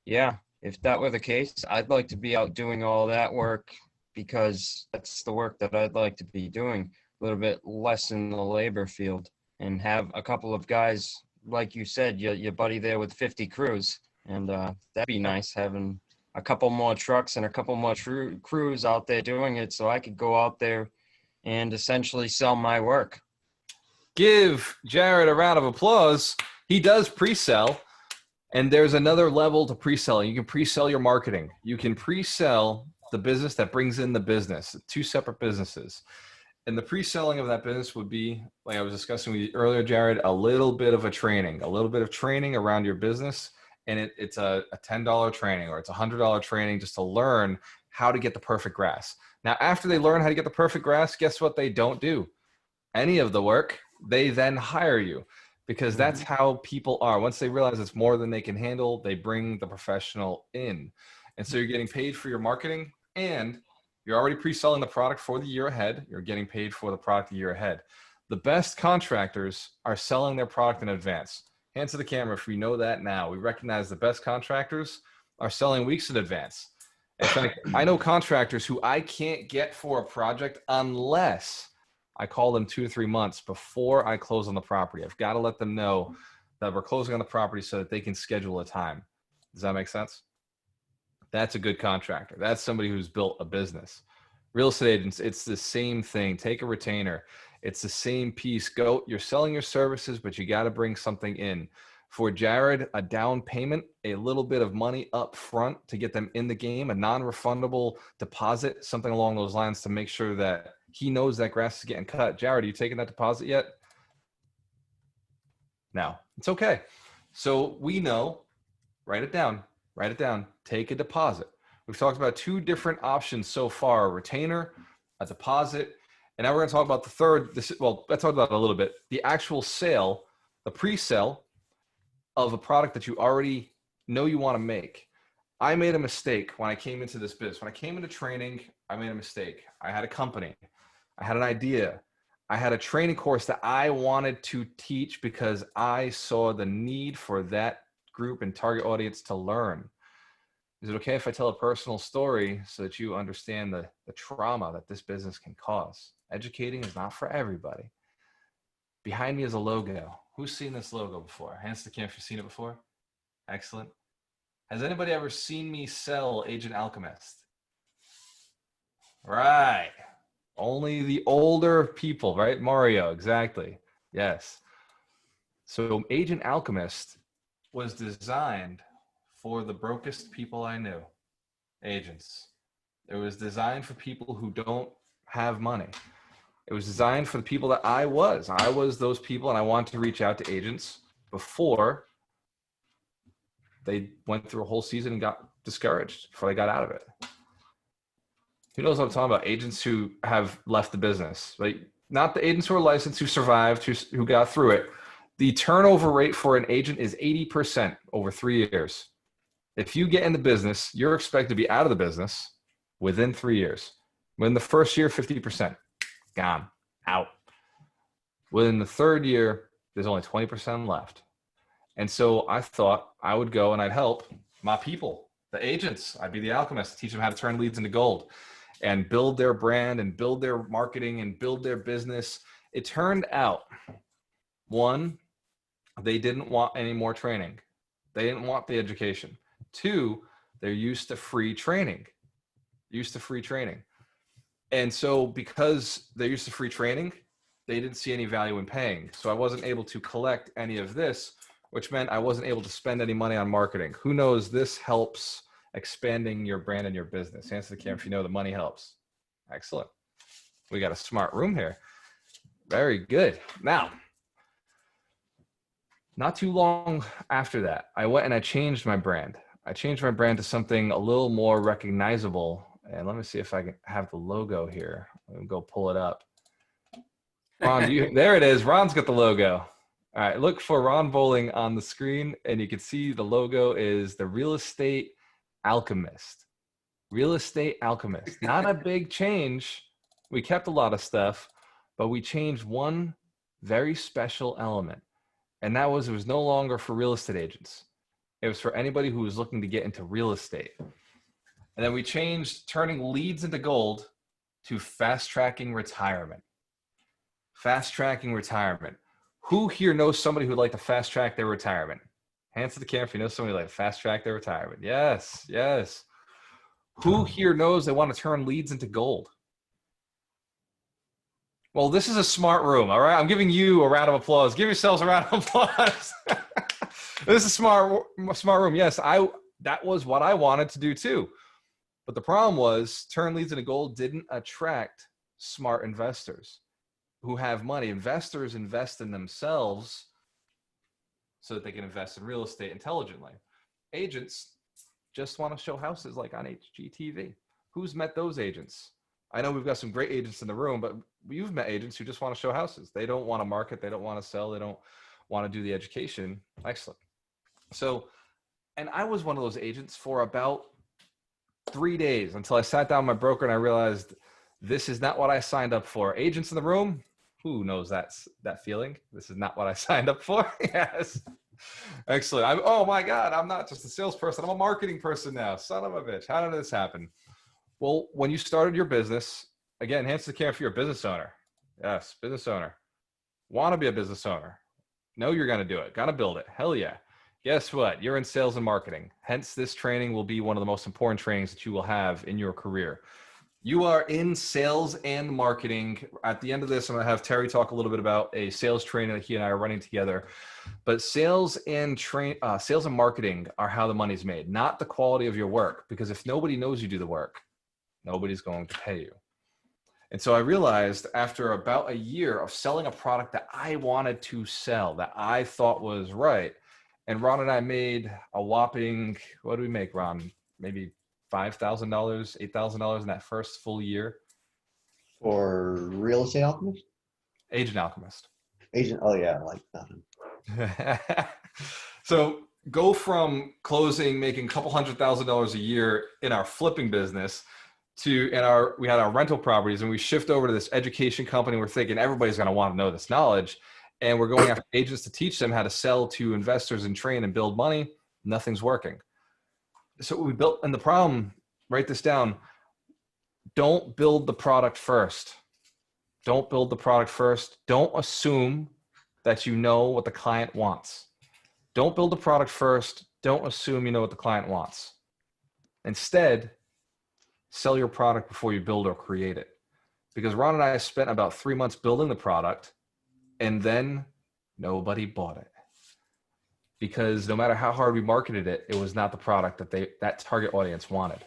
yeah, if that were the case, I'd like to be out doing all that work, because that's the work that I'd like to be doing, a little bit less in the labor field, and have a couple of guys, like you said, your buddy there with 50 crews. And that'd be nice, having a couple more trucks and a couple more crews out there doing it, so I could go out there and essentially sell my work. Give Jared a round of applause. He does pre-sell, and there's another level to pre-selling. You can pre-sell your marketing. You can pre-sell the business that brings in the business, 2 separate businesses. And the pre-selling of that business would be, like I was discussing with you earlier, Jared, a little bit of training around your business. And it's a $10 training, or it's a $100 training, just to learn how to get the perfect grass. Now, after they learn how to get the perfect grass, guess what they don't do? Any of the work. They then hire you, because that's how people are. Once they realize it's more than they can handle, they bring the professional in. And so you're getting paid for your marketing, and you're already pre-selling the product for the year ahead. You're getting paid for the product the year ahead. The best contractors are selling their product in advance. Hands to the camera if we know that now. We recognize the best contractors are selling weeks in advance. In fact, I know contractors who I can't get for a project unless I call them 2 to 3 months before I close on the property. I've got to let them know that we're closing on the property so that they can schedule a time. Does that make sense? That's a good contractor. That's somebody who's built a business. Real estate agents, it's the same thing. Take a retainer. It's the same piece. You're selling your services, but you got to bring something in. For Jared, a down payment, a little bit of money up front to get them in the game, a non-refundable deposit, something along those lines, to make sure that he knows that grass is getting cut. Jared, are you taking that deposit yet? No, it's okay. So we know, write it down, take a deposit. We've talked about 2 different options so far, a retainer, a deposit, and now we're gonna talk about the third, well, I talked about it a little bit, the actual sale, the pre-sale of a product that you already know you wanna make. I made a mistake when I came into this business. When I came into training, I made a mistake. I had a company, I had an idea, I had a training course that I wanted to teach because I saw the need for that group and target audience to learn. Is it okay if I tell a personal story so that you understand the trauma that this business can cause? Educating is not for everybody. Behind me is a logo. Who's seen this logo before? Hands to the camera if you've seen it before. Excellent. Has anybody ever seen me sell Agent Alchemist? Right. Only the older people, right? Mario, exactly. Yes. So Agent Alchemist was designed for the brokest people I knew, agents. It was designed for people who don't have money. It was designed for the people that I was. I was those people, and I wanted to reach out to agents before they went through a whole season and got discouraged, before they got out of it. Who knows what I'm talking about? Agents who have left the business, like not the agents who are licensed, who survived, who got through it. The turnover rate for an agent is 80% over 3 years. If you get in the business, you're expected to be out of the business within 3 years. Within the first year, 50%, gone, out. Within the third year, there's only 20% left. And so I thought I would go and I'd help my people, the agents. I'd be the alchemist, teach them how to turn leads into gold and build their brand and build their marketing and build their business. It turned out, one, they didn't want any more training. They didn't want the education. 2, they're used to free training. And so because they're used to free training, they didn't see any value in paying. So I wasn't able to collect any of this, which meant I wasn't able to spend any money on marketing. Who knows this helps expanding your brand and your business? Hands to the camera if you know the money helps. Excellent. We got a smart room here. Very good. Now, not too long after that, I went and I changed my brand. I changed my brand to something a little more recognizable. And let me see if I can have the logo here. Let me go pull it up. Ron, there it is. Ron's got the logo. All right, look for Ron Bowling on the screen, and you can see the logo is the Real Estate Alchemist. Real Estate Alchemist. Not a big change. We kept a lot of stuff, but we changed one very special element. And that was, it was no longer for real estate agents. It was for anybody who was looking to get into real estate. And then we changed turning leads into gold to fast tracking retirement. Fast tracking retirement. Who here knows somebody who'd like to fast track their retirement? Hands to the camera if you know somebody who'd like to fast track their retirement. Yes, yes. Who here knows they want to turn leads into gold? Well, this is a smart room, all right? I'm giving you a round of applause. Give yourselves a round of applause. This is a smart room. Yes, that was what I wanted to do too. But the problem was turn leads into gold didn't attract smart investors who have money. Investors invest in themselves so that they can invest in real estate intelligently. Agents just want to show houses like on HGTV. Who's met those agents? I know we've got some great agents in the room, but you've met agents who just want to show houses. They don't want to market. They don't want to sell. They don't want to do the education. Excellent. So, and I was one of those agents for about 3 days until I sat down with my broker and I realized this is not what I signed up for. Agents in the room, who knows that feeling? This is not what I signed up for. Yes. Excellent. Oh my God, I'm not just a salesperson. I'm a marketing person now. Son of a bitch. How did this happen? Well, when you started your business, again, hands to the camera if you're a business owner. Yes, business owner. Want to be a business owner. Know you're going to do it. Got to build it. Hell yeah. Guess what? You're in sales and marketing. Hence, this training will be one of the most important trainings that you will have in your career. You are in sales and marketing. At the end of this, I'm going to have Terry talk a little bit about a sales training that he and I are running together. But sales and marketing are how the money's made, not the quality of your work. Because if nobody knows you do the work, nobody's going to pay you. And so I realized after about a year of selling a product that I wanted to sell, that I thought was right, and Ron and I made a whopping, what did we make, Ron? Maybe $5,000, $8,000 in that first full year. For real estate alchemist? Agent Alchemist. Agent, oh yeah, like nothing. So go from closing, making a couple $100,000 a year in our flipping business to, we had our rental properties, and we shift over to this education company. We're thinking everybody's going to want to know this knowledge. And we're going after agents to teach them how to sell to investors and train and build money. Nothing's working. So we built, and the problem, write this down. Don't build the product first. Don't build the product first. Don't assume that you know what the client wants. Don't build the product first. Don't assume you know what the client wants. Instead, sell your product before you build or create it. Because Ron and I spent about 3 months building the product, and then nobody bought it. Because no matter how hard we marketed it, it was not the product that target audience wanted.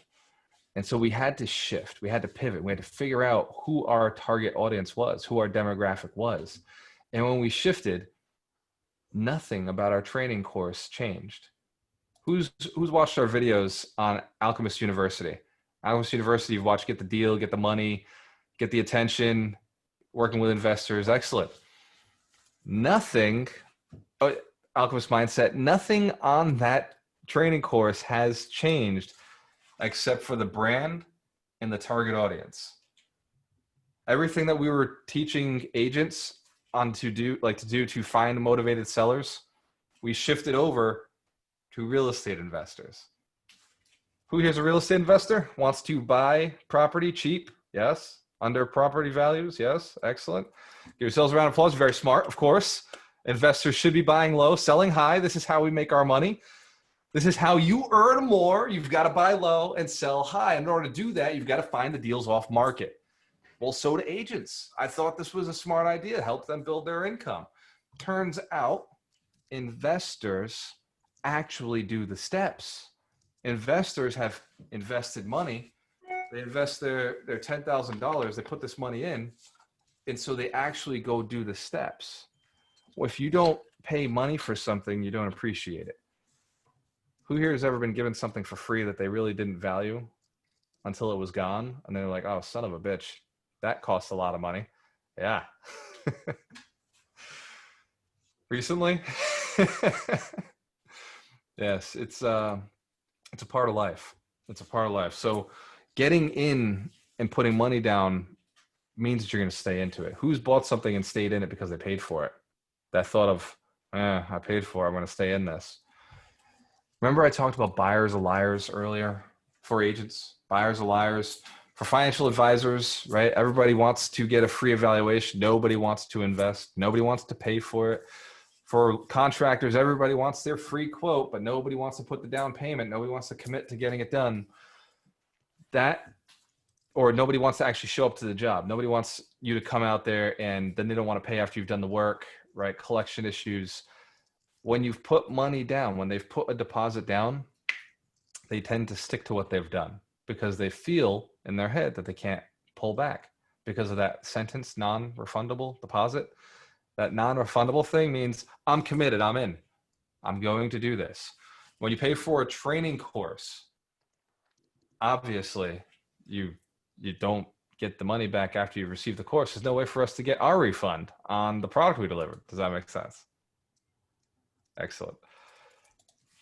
And so we had to shift, we had to pivot, we had to figure out who our target audience was, who our demographic was. And when we shifted, nothing about our training course changed. Who's watched our videos on Alchemist University? Alchemist University, you've watched Get the Deal, Get the Money, Get the Attention, Working with Investors, excellent. Nothing, Alchemist Mindset, nothing on that training course has changed except for the brand and the target audience. Everything that we were teaching agents on to do to find motivated sellers, we shifted over to real estate investors. Who here's a real estate investor? Wants to buy property cheap? Yes. Under property values? Yes. Excellent. Give yourselves a round of applause. Very smart, of course. Investors should be buying low, selling high. This is how we make our money. This is how you earn more. You've got to buy low and sell high. In order to do that, you've got to find the deals off market. Well, so do agents. I thought this was a smart idea, help them build their income. Turns out investors actually do the steps. Investors have invested money. They invest their $10,000. They put this money in. And so they actually go do the steps. Well, if you don't pay money for something, you don't appreciate it. Who here has ever been given something for free that they really didn't value until it was gone? And they're like, oh, son of a bitch, that costs a lot of money. Yeah. Recently? Yes, it's a part of life. It's a part of life. So getting in and putting money down means that you're going to stay into it. Who's bought something and stayed in it because they paid for it? That thought of, I paid for it, I'm going to stay in this. Remember I talked about buyers are liars earlier for agents? Buyers are liars. For financial advisors, right? Everybody wants to get a free evaluation. Nobody wants to invest. Nobody wants to pay for it. For contractors, everybody wants their free quote, but nobody wants to put the down payment. Nobody wants to commit to getting it done. Or nobody wants to actually show up to the job. Nobody wants you to come out there and then they don't want to pay after you've done the work, right? Collection issues. When you've put money down, when they've put a deposit down, they tend to stick to what they've done because they feel in their head that they can't pull back because of that sentence, non-refundable deposit. That non-refundable thing means I'm committed, I'm in. I'm going to do this. When you pay for a training course, obviously you don't get the money back after you receive the course. There's no way for us to get our refund on the product we delivered. Does that make sense? Excellent.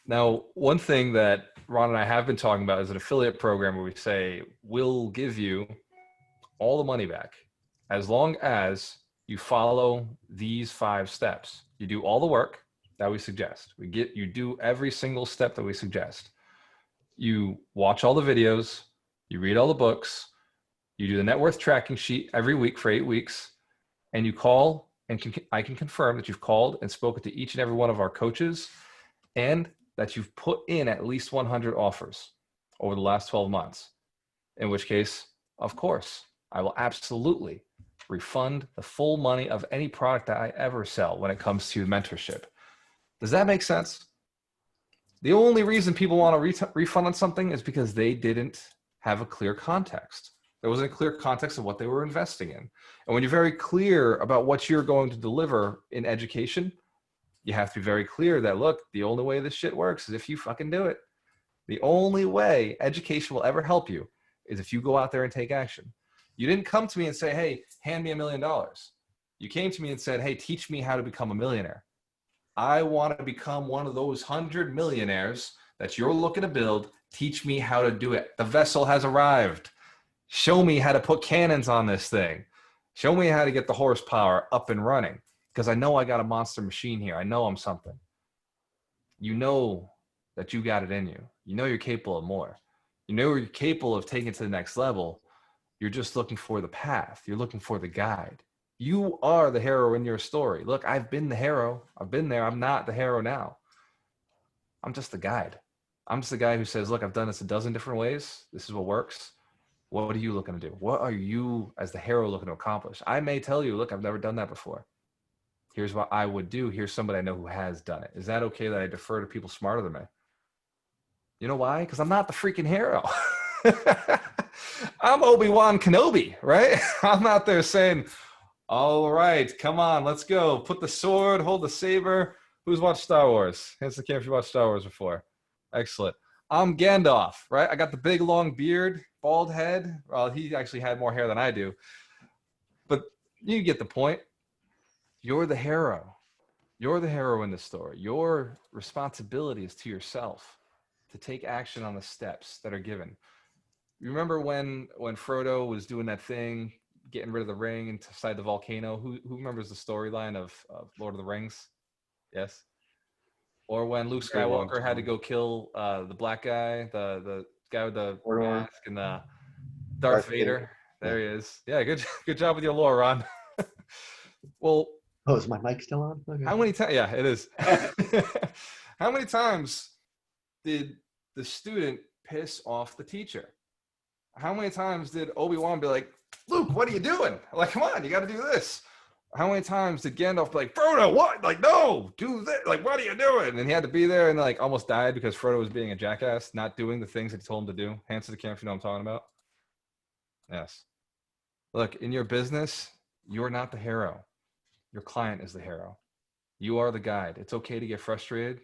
Now, one thing that Ron and I have been talking about is an affiliate program where we say, we'll give you all the money back as long as you follow these 5 steps. You do all the work that we suggest. You do every single step that we suggest. You watch all the videos, you read all the books, you do the net worth tracking sheet every week for 8 weeks, and you call, and I can confirm that you've called and spoken to each and every one of our coaches and that you've put in at least 100 offers over the last 12 months, in which case, of course, I will absolutely refund the full money of any product that I ever sell when it comes to mentorship. Does that make sense? The only reason people want to refund on something is because they didn't have a clear context. There wasn't a clear context of what they were investing in. And when you're very clear about what you're going to deliver in education, you have to be very clear that, look, the only way this shit works is if you fucking do it. The only way education will ever help you is if you go out there and take action. You didn't come to me and say, hey, hand me $1 million. You came to me and said, hey, teach me how to become a millionaire. I want to become one of those 100 millionaires that you're looking to build. Teach me how to do it. The vessel has arrived. Show me how to put cannons on this thing. Show me how to get the horsepower up and running, because I know I got a monster machine here. I know I'm something. You know that you got it in you. You know you're capable of more. You know you're capable of taking it to the next level. You're just looking for the path. You're looking for the guide. You are the hero in your story. Look, I've been the hero. I've been there. I'm not the hero now. I'm just the guide. I'm just the guy who says, look, I've done this a dozen different ways. This is what works. What are you looking to do? What are you as the hero looking to accomplish? I may tell you, look, I've never done that before. Here's what I would do. Here's somebody I know who has done it. Is that okay that I defer to people smarter than me? You know why? Because I'm not the freaking hero. I'm Obi-Wan Kenobi, right? I'm out there saying, all right, come on, let's go. Put the sword, hold the saber. Who's watched Star Wars? Hands the camera if you watched Star Wars before. Excellent. I'm Gandalf, right? I got the big long beard, bald head. Well, he actually had more hair than I do. But you get the point. You're the hero. You're the hero in the story. Your responsibility is to yourself to take action on the steps that are given. You remember when Frodo was doing that thing, getting rid of the ring inside the volcano? Who remembers the storyline of Lord of the Rings? Yes. Or when Luke Very long Skywalker had to time. go kill the black guy, the guy with the Mordor. mask, and the Darth Darth Vader. Vader. There he is. Yeah, good job with your lore, Ron. Well, Oh, is my mic still on? Okay. how many times? Yeah, it is. How many times did the student piss off the teacher? How many times did Obi-Wan be like, Luke, what are you doing? Like, come on, you got to do this. How many times did Gandalf be like, Frodo, what? Like, no, do this. Like, what are you doing? And he had to be there and like almost died because Frodo was being a jackass, not doing the things that he told him to do. Hands to the camera if you know what I'm talking about. Yes. Look, in your business, you're not the hero. Your client is the hero. You are the guide. It's okay to get frustrated,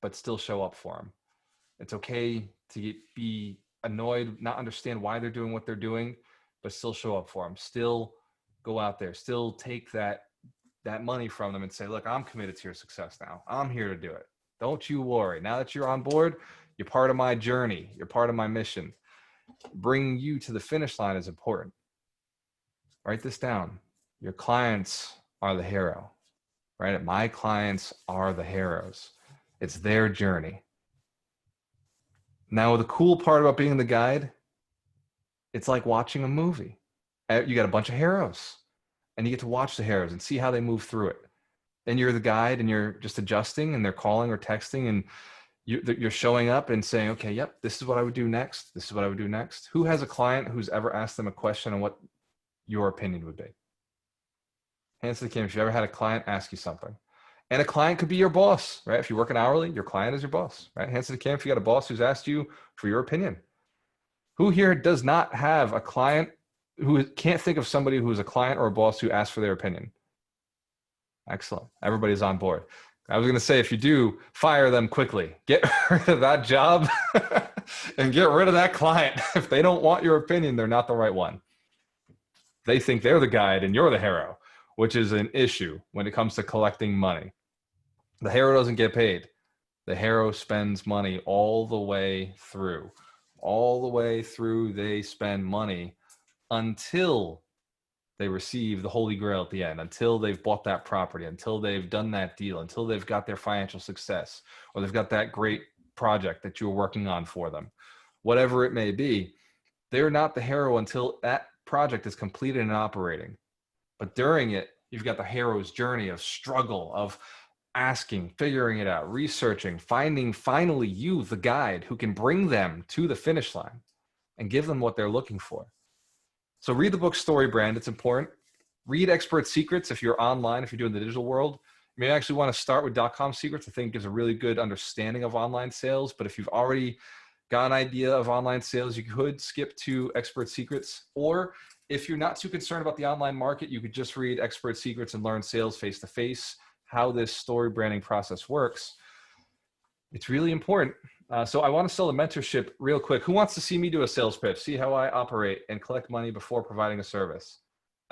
but still show up for them. It's okay to be annoyed, not understand why they're doing what they're doing, but still show up for them. Still go out there. Still take that money from them and say, look, I'm committed to your success now. I'm here to do it. Don't you worry. Now that you're on board, you're part of my journey. You're part of my mission. Bringing you to the finish line is important. Write this down. Your clients are the hero, right? My clients are the heroes. It's their journey. Now, the cool part about being the guide, it's like watching a movie. You got a bunch of heroes, and you get to watch the heroes and see how they move through it. And you're the guide, and you're just adjusting, and they're calling or texting, and you're showing up and saying, okay, yep, this is what I would do next. This is what I would do next. Who has a client who's ever asked them a question on what your opinion would be? Hands to the camera if you ever had a client ask you something. And a client could be your boss, right? If you're working hourly, your client is your boss, right? Hands to the camera if you got a boss who's asked you for your opinion. Who here does not have a client who can't think of somebody who is a client or a boss who asked for their opinion? Excellent. Everybody's on board. I was going to say, if you do, fire them quickly. Get rid of that job and get rid of that client. If they don't want your opinion, they're not the right one. They think they're the guide and you're the hero, which is an issue when it comes to collecting money. The hero doesn't get paid. The hero spends money all the way through. All the way through, they spend money until they receive the Holy Grail at the end, until they've bought that property, until they've done that deal, until they've got their financial success, or they've got that great project that you're working on for them. Whatever it may be, they're not the hero until that project is completed and operating. But during it, you've got the hero's journey of struggle, of asking, figuring it out, researching, finding finally you, the guide, who can bring them to the finish line and give them what they're looking for. So read the book Story Brand. It's important. Read Expert Secrets if you're online, if you're doing the digital world. You may actually want to start with .com Secrets. I think gives a really good understanding of online sales. But if you've already got an idea of online sales, you could skip to Expert Secrets. Or if you're not too concerned about the online market, you could just read Expert Secrets and learn sales face-to-face, how this story branding process works. It's really important. So I want to sell a mentorship real quick. Who wants to see me do a sales pitch? See how I operate and collect money before providing a service.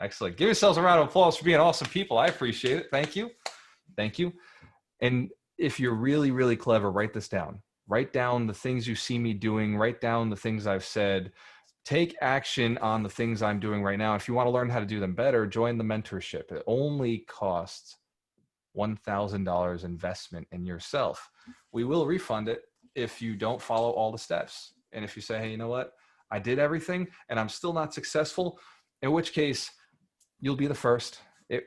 Excellent. Give yourselves a round of applause for being awesome people. I appreciate it. Thank you. Thank you. And if you're really, really clever, write this down. Write down the things you see me doing. Write down the things I've said. Take action on the things I'm doing right now. If you want to learn how to do them better, join the mentorship. It only costs $1,000 investment in yourself. We will refund it if you don't follow all the steps. And if you say, hey, you know what? I did everything and I'm still not successful, in which case you'll be the first.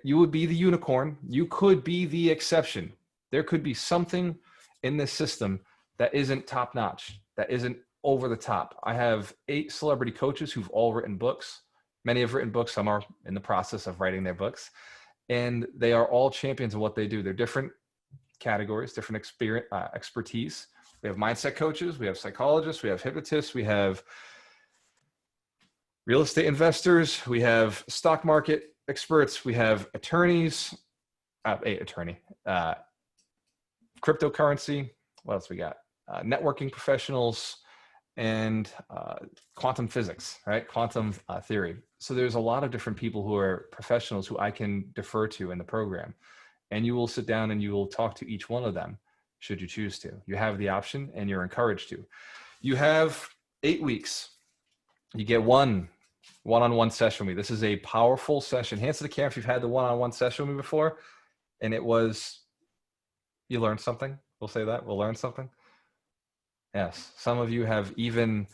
You would be the unicorn. You could be the exception. There could be something in this system that isn't top notch, that isn't over the top. I have 8 celebrity coaches who've all written books. Many have written books. Some are in the process of writing their books. And they are all champions of what they do. They're different categories, different expertise. We have mindset coaches. We have psychologists. We have hypnotists. We have real estate investors. We have stock market experts. We have attorneys, cryptocurrency. What else we got? Networking professionals and quantum physics, right? Quantum theory. So there's a lot of different people who are professionals who I can defer to in the program. And you will sit down and you will talk to each one of them should you choose to. You have the option and you're encouraged to. You have 8 weeks. You get one-on-one session with me. This is a powerful session. Hands to the camera if you've had the one-on-one session with me before. And it was, you learned something. We'll say that. We'll learn something. Yes. Some of you have even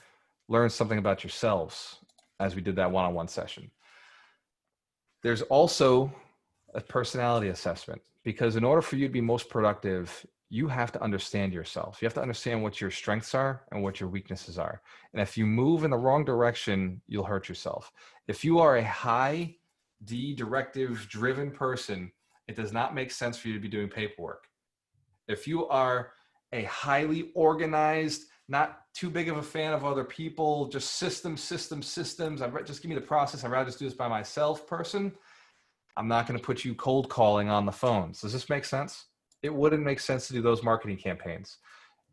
learned something about yourselves as we did that one-on-one session. There's also a personality assessment, because in order for you to be most productive, you have to understand yourself. You have to understand what your strengths are and what your weaknesses are. And if you move in the wrong direction, you'll hurt yourself. If you are a high D directive driven person, it does not make sense for you to be doing paperwork. If you are a highly organized, not too big of a fan of other people, just systems, just give me the process, I'd rather just do this by myself person, I'm not going to put you cold calling on the phones. Does this make sense? It wouldn't make sense to do those marketing campaigns.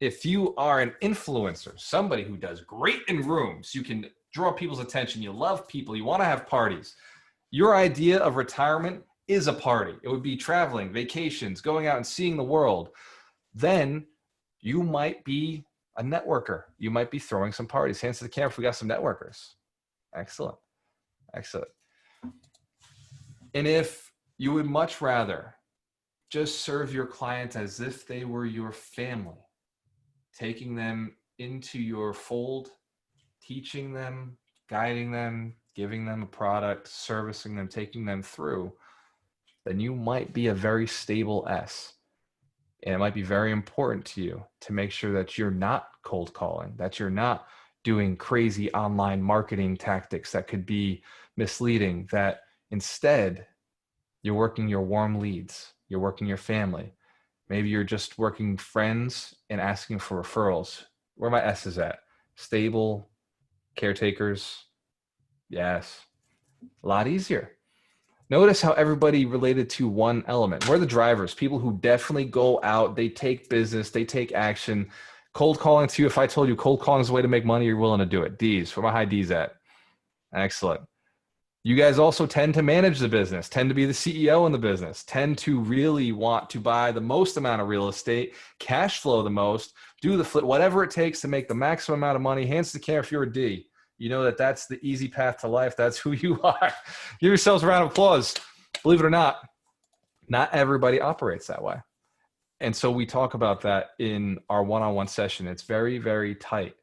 If you are an influencer, somebody who does great in rooms, you can draw people's attention, you love people, you want to have parties, your idea of retirement is a party. It would be traveling, vacations, going out and seeing the world. Then you might be a networker. You might be throwing some parties. Hands to the camera if we got some networkers. Excellent. Excellent. And if you would much rather just serve your clients as if they were your family, taking them into your fold, teaching them, guiding them, giving them a product, servicing them, taking them through, then you might be a very stable S. And it might be very important to you to make sure that you're not cold calling, that you're not doing crazy online marketing tactics that could be misleading, that instead you're working your warm leads, you're working your family. Maybe you're just working friends and asking for referrals. Where my S is at? Stable, caretakers. Yes, a lot easier. Notice how everybody related to one element. We're the drivers, people who definitely go out, they take business, they take action. Cold calling to you, if I told you cold calling is a way to make money, you're willing to do it. D's, where my high D's at? Excellent. You guys also tend to manage the business, tend to be the CEO in the business, tend to really want to buy the most amount of real estate, cash flow the most, do the flip, whatever it takes to make the maximum amount of money. Hands to the camera if you're a D. You know that that's the easy path to life. That's who you are. Give yourselves a round of applause. Believe it or not everybody operates that way. And so we talk about that in our one-on-one session. It's very, very tight.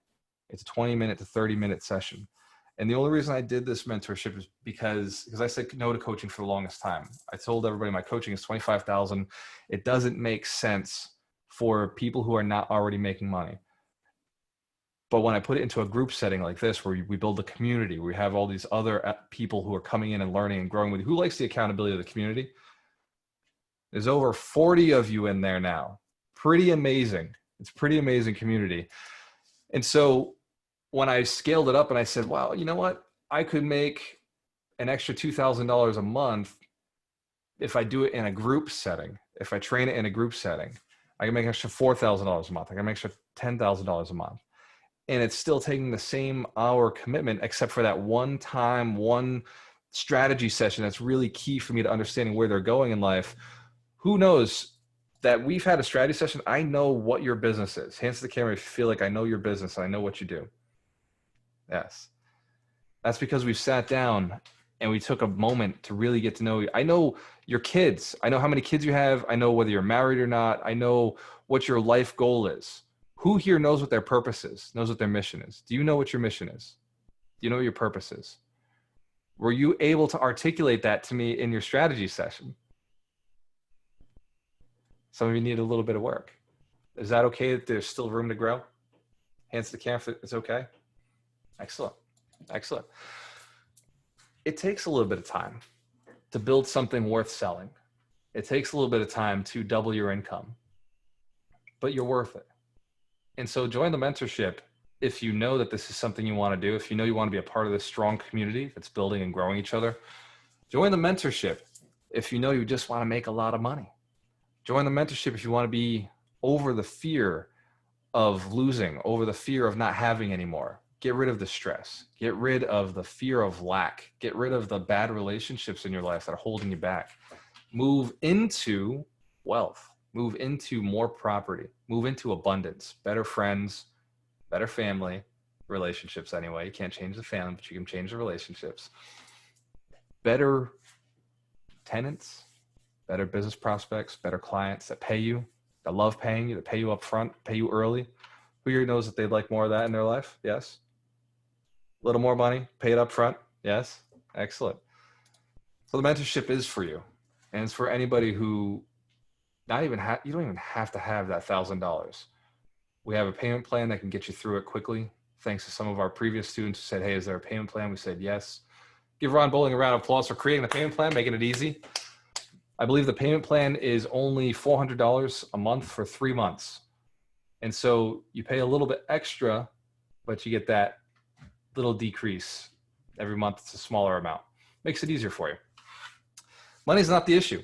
It's a 20-minute to 30-minute session. And the only reason I did this mentorship is because I said no to coaching for the longest time. I told everybody my coaching is $25,000. It doesn't make sense for people who are not already making money. But when I put it into a group setting like this, where we build a community, where we have all these other people who are coming in and learning and growing with you, who likes the accountability of the community? There's over 40 of you in there now. Pretty amazing. It's a pretty amazing community. And so when I scaled it up and I said, wow, you know what? I could make an extra $2,000 a month if I do it in a group setting. If I train it in a group setting, I can make an extra $4,000 a month. I can make extra $10,000 a month. And it's still taking the same hour commitment, except for that one strategy session that's really key for me to understanding where they're going in life. Who knows that we've had a strategy session? I know what your business is. Hands to the camera if you feel like I know your business and I know what you do. Yes. That's because we've sat down and we took a moment to really get to know you. I know your kids. I know how many kids you have. I know whether you're married or not. I know what your life goal is. Who here knows what their purpose is, knows what their mission is? Do you know what your mission is? Do you know what your purpose is? Were you able to articulate that to me in your strategy session? Some of you need a little bit of work. Is that okay that there's still room to grow? Hands to the camera, it's okay? Excellent, excellent. It takes a little bit of time to build something worth selling. It takes a little bit of time to double your income, but you're worth it. And so join the mentorship if you know that this is something you want to do, if you know you want to be a part of this strong community that's building and growing each other. Join the mentorship if you know you just want to make a lot of money. Join the mentorship if you want to be over the fear of losing, over the fear of not having anymore. Get rid of the stress. Get rid of the fear of lack. Get rid of the bad relationships in your life that are holding you back. Move into wealth. Move into more property. Move into abundance. Better friends, better family, relationships anyway. You can't change the family, but you can change the relationships. Better tenants, better business prospects, better clients that pay you, that love paying you, that pay you up front, pay you early. Who here knows that they'd like more of that in their life? Yes. A little more money, pay it up front. Yes. Excellent. So the mentorship is for you. And it's for anybody who you don't even have to have that $1,000. We have a payment plan that can get you through it quickly. Thanks to some of our previous students who said, hey, is there a payment plan? We said, yes. Give Ron Bowling a round of applause for creating the payment plan, making it easy. I believe the payment plan is only $400 a month for 3 months. And so you pay a little bit extra, but you get that little decrease every month. It's a smaller amount. Makes it easier for you. Money's not the issue.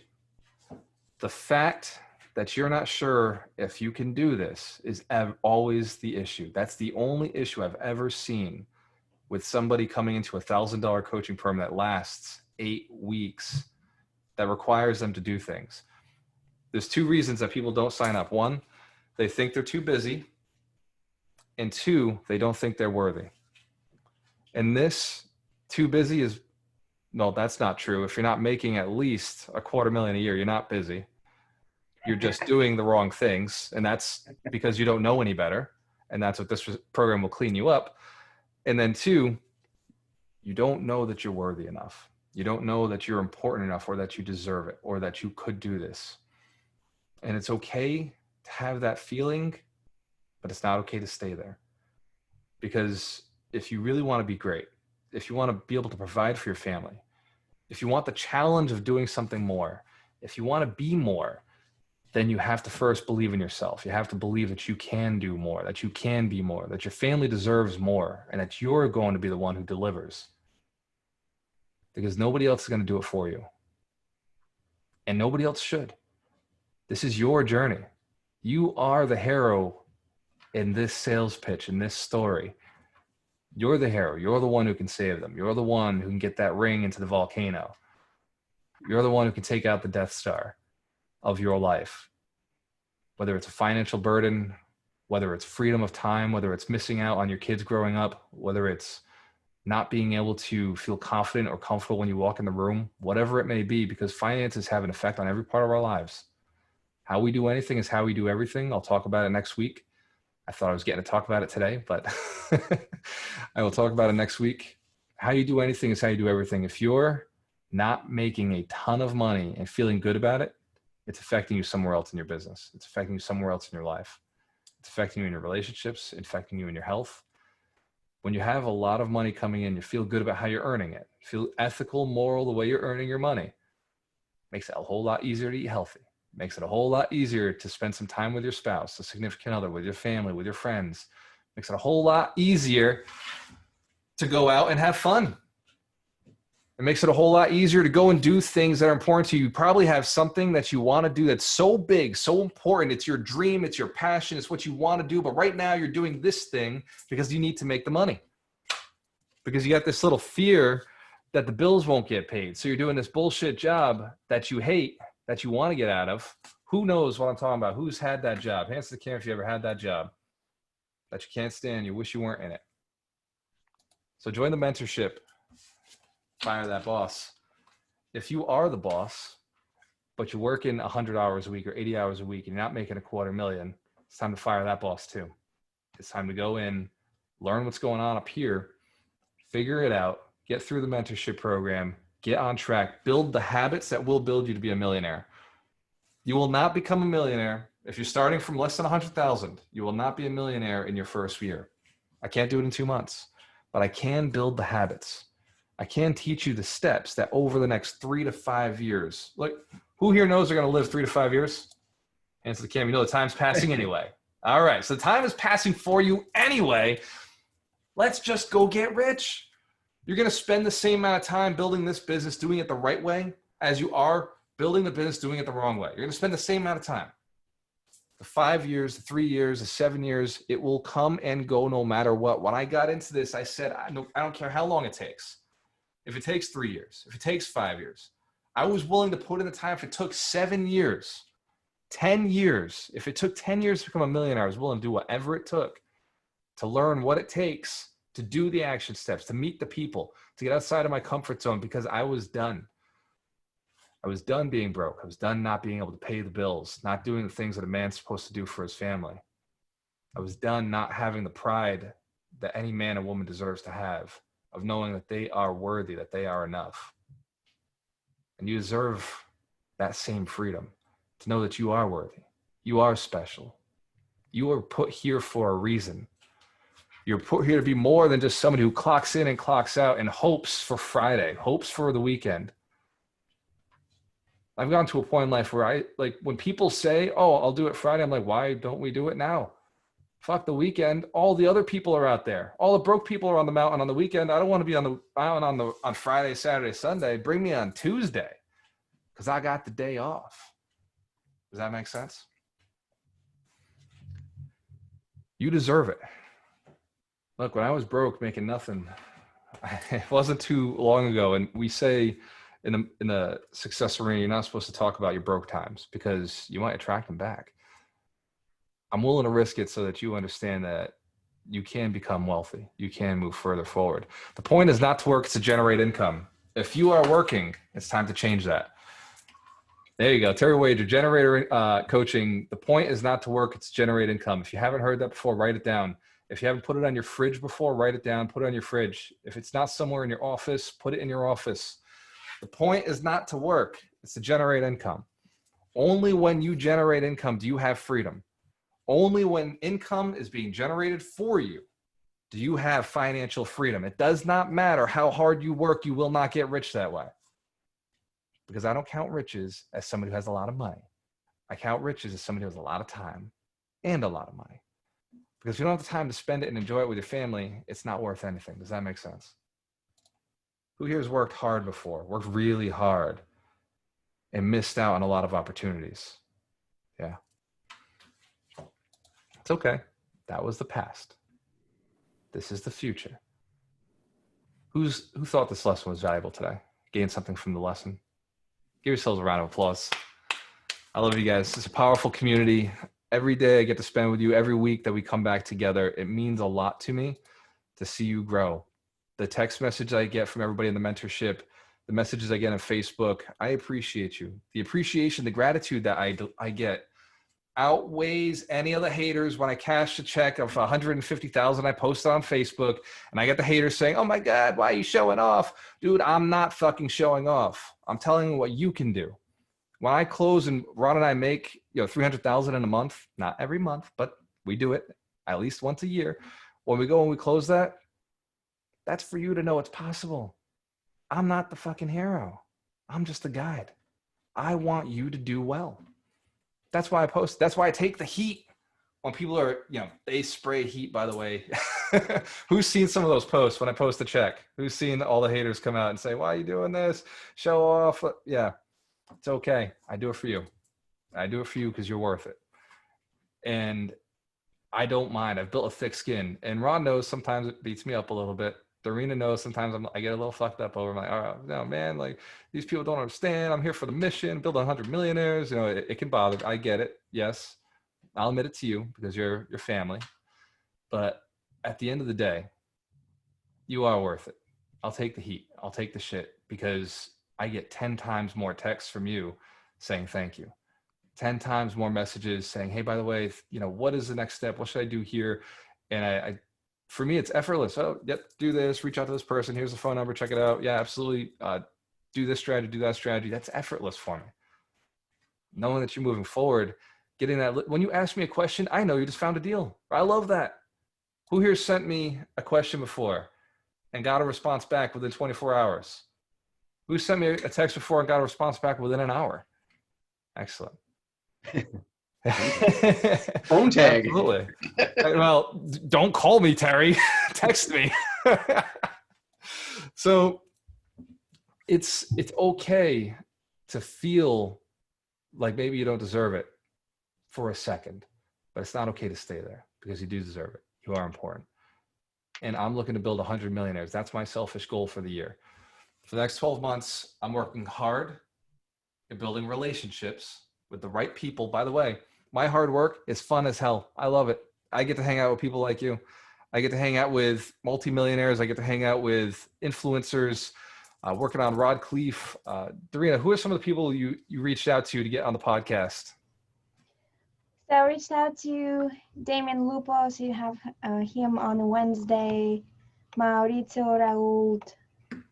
The fact that you're not sure if you can do this is always the issue. That's the only issue I've ever seen with somebody coming into $1,000 coaching program that lasts 8 weeks, that requires them to do things. There's 2 reasons that people don't sign up. 1, they think they're too busy. And 2, they don't think they're worthy. And this too busy is, no, that's not true. If you're not making at least $250,000 a year, you're not busy. You're just doing the wrong things. And that's because you don't know any better. And that's what this program will clean you up. And then 2, you don't know that you're worthy enough. You don't know that you're important enough, or that you deserve it, or that you could do this. And it's okay to have that feeling, but it's not okay to stay there. Because if you really want to be great, if you want to be able to provide for your family, if you want the challenge of doing something more, if you want to be more, then you have to first believe in yourself. You have to believe that you can do more, that you can be more, that your family deserves more, and that you're going to be the one who delivers. Because nobody else is going to do it for you. And nobody else should. This is your journey. You are the hero in this sales pitch, in this story. You're the hero. You're the one who can save them. You're the one who can get that ring into the volcano. You're the one who can take out the Death Star of your life. Whether it's a financial burden, whether it's freedom of time, whether it's missing out on your kids growing up, whether it's not being able to feel confident or comfortable when you walk in the room, whatever it may be, because finances have an effect on every part of our lives. How we do anything is how we do everything. I'll talk about it next week. I thought I was getting to talk about it today, but I will talk about it next week. How you do anything is how you do everything. If you're not making a ton of money and feeling good about it, it's affecting you somewhere else in your business. It's affecting you somewhere else in your life. It's affecting you in your relationships, it's affecting you in your health. When you have a lot of money coming in, you feel good about how you're earning it. You feel ethical, moral, the way you're earning your money. Makes it a whole lot easier to eat healthy. Makes it a whole lot easier to spend some time with your spouse, a significant other, with your family, with your friends. Makes it a whole lot easier to go out and have fun. It makes it a whole lot easier to go and do things that are important to you. You probably have something that you want to do that's so big, so important. It's your dream, it's your passion, it's what you want to do. But right now you're doing this thing because you need to make the money. Because you got this little fear that the bills won't get paid. So you're doing this bullshit job that you hate, that you want to get out of. Who knows what I'm talking about? Who's had that job? Hands to the camera if you ever had that job that you can't stand. You wish you weren't in it. So join the mentorship. Fire that boss. If you are the boss, but you're working 100 hours a week or 80 hours a week and you're not making $250,000, it's time to fire that boss too. It's time to go in, learn what's going on up here, figure it out, get through the mentorship program, get on track, build the habits that will build you to be a millionaire. You will not become a millionaire if you're starting from less than 100,000. You will not be a millionaire in your first year. I can't do it in 2 months, but I can build the habits. I can teach you the steps that over the next 3 to 5 years, like who here knows they're going to live 3 to 5 years? Answer the camera. You know the time's passing anyway. All right. So the time is passing for you anyway. Let's just go get rich. You're going to spend the same amount of time building this business, doing it the right way as you are building the business, doing it the wrong way. You're going to spend the same amount of time. The 5 years, the 3 years, the 7 years, it will come and go no matter what. When I got into this, I said, I don't care how long it takes. If it takes 3 years, if it takes 5 years, I was willing to put in the time. If it took 7 years, 10 years, if it took 10 years to become a millionaire, I was willing to do whatever it took to learn what it takes to do the action steps, to meet the people, to get outside of my comfort zone because I was done. I was done being broke. I was done not being able to pay the bills, not doing the things that a man's supposed to do for his family. I was done not having the pride that any man or woman deserves to have, of knowing that they are worthy, that they are enough. And you deserve that same freedom to know that you are worthy. You are special. You are put here for a reason. You're put here to be more than just somebody who clocks in and clocks out and hopes for Friday, hopes for the weekend. I've gotten to a point in life where when people say, oh, I'll do it Friday, I'm like, why don't we do it now? Fuck the weekend. All the other people are out there. All the broke people are on the mountain on the weekend. I don't want to be on the mountain on Friday, Saturday, Sunday. Bring me on Tuesday because I got the day off. Does that make sense? You deserve it. Look, when I was broke making nothing, it wasn't too long ago. And we say in the success arena, you're not supposed to talk about your broke times because you might attract them back. I'm willing to risk it so that you understand that you can become wealthy. You can move further forward. The point is not to work, it's to generate income. If you are working, it's time to change that. There you go. Terry Wager, generator coaching. The point is not to work, it's to generate income. If you haven't heard that before, write it down. If you haven't put it on your fridge before, write it down, put it on your fridge. If it's not somewhere in your office, put it in your office. The point is not to work, it's to generate income. Only when you generate income do you have freedom. Only when income is being generated for you do you have financial freedom. It does not matter how hard you work, you will not get rich that way. Because I don't count riches as somebody who has a lot of money. I count riches as somebody who has a lot of time and a lot of money. Because if you don't have the time to spend it and enjoy it with your family, it's not worth anything. Does that make sense? Who here has worked hard before, worked really hard, and missed out on a lot of opportunities? Yeah. It's okay. That was the past. This is the future. Who thought this lesson was valuable today? Gained something from the lesson? Give yourselves a round of applause. I love you guys. It's a powerful community. Every day I get to spend with you, every week that we come back together, it means a lot to me to see you grow. The text message I get from everybody in the mentorship, the messages I get on Facebook, I appreciate you. The appreciation, the gratitude that I get outweighs any of the haters when I cash a check of 150,000 I posted on Facebook and I get the haters saying, oh my God, why are you showing off? Dude, I'm not fucking showing off. I'm telling you what you can do. When I close and Ron and I make 300,000 in a month, not every month, but we do it at least once a year. When we go and we close that, that's for you to know it's possible. I'm not the fucking hero. I'm just a guide. I want you to do well. That's why I post. That's why I take the heat when people are, they spray heat, by the way. Who's seen some of those posts when I post a check? Who's seen all the haters come out and say, why are you doing this? Show off. Yeah, it's okay. I do it for you. I do it for you because you're worth it. And I don't mind. I've built a thick skin. And Ron knows sometimes it beats me up a little bit. Dorina knows sometimes I get a little fucked up over. I'm like, oh, no, man, like these people don't understand. I'm here for the mission, build 100 millionaires. It can bother. I get it. Yes. I'll admit it to you because you're your family. But at the end of the day, you are worth it. I'll take the heat. I'll take the shit because I get 10 times more texts from you saying thank you. 10 times more messages saying, hey, by the way, what is the next step? What should I do here? And I for me, it's effortless. Oh, yep, do this, reach out to this person. Here's the phone number, check it out. Yeah, absolutely. Do this strategy, do that strategy. That's effortless for me. Knowing that you're moving forward, getting that. When you ask me a question, I know you just found a deal. I love that. Who here sent me a question before and got a response back within 24 hours? Who sent me a text before and got a response back within an hour? Excellent. Phone tag. Absolutely. Well, don't call me, Terry. Text me. So it's okay to feel like maybe you don't deserve it for a second, but it's not okay to stay there because you do deserve it. You are important. And I'm looking to build 100 millionaires. That's my selfish goal for the year. For the next 12 months, I'm working hard at building relationships with the right people. By the way, my hard work is fun as hell. I love it. I get to hang out with people like you. I get to hang out with multimillionaires. I get to hang out with influencers, working on Rod Cleef. Dorina, who are some of the people you reached out to get on the podcast? So I reached out to Damien Lupos. You have him on Wednesday. Maurizio Raoult,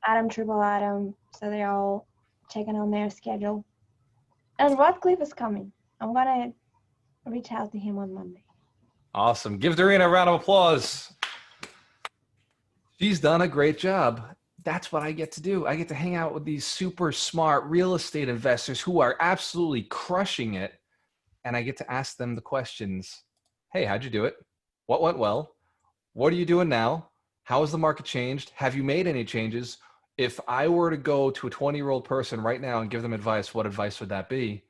Adam Triple Adam. So they're all checking on their schedule. And Rodcliffe is coming. I'm gonna reach out to him on Monday. Awesome. Give Dorina a round of applause. She's done a great job. That's what I get to do. I get to hang out with these super smart real estate investors who are absolutely crushing it. And I get to ask them the questions. Hey, how'd you do it? What went well? What are you doing now? How has the market changed? Have you made any changes? If I were to go to a 20-year-old person right now and give them advice, what advice would that be?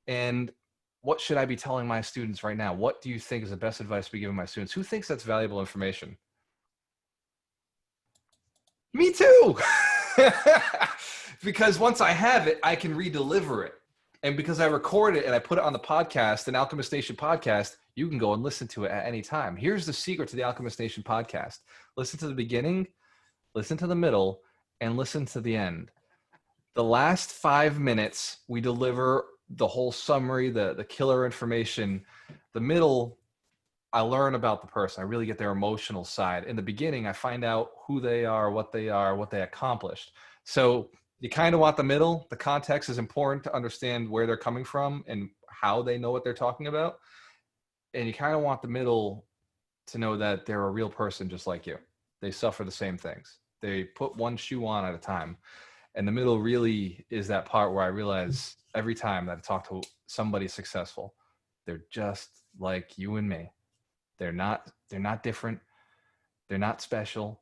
And what should I be telling my students right now? What do you think is the best advice to be giving my students? Who thinks that's valuable information? Me too. Because once I have it, I can re-deliver it. And because I record it and I put it on the podcast, an Alchemist Nation podcast, you can go and listen to it at any time. Here's the secret to the Alchemist Nation podcast. Listen to the beginning, listen to the middle, and listen to the end. The last 5 minutes, we deliver the whole summary, the killer information. The middle, I learn about the person. I really get their emotional side. In the beginning, I find out who they are, what they accomplished. So you kind of want the middle. The context is important to understand where they're coming from and how they know what they're talking about. And you kind of want the middle to know that they're a real person just like you. They suffer the same things. They put one shoe on at a time. And the middle really is that part where I realize every time that I talk to somebody successful, they're just like you and me. They're not different. They're not special.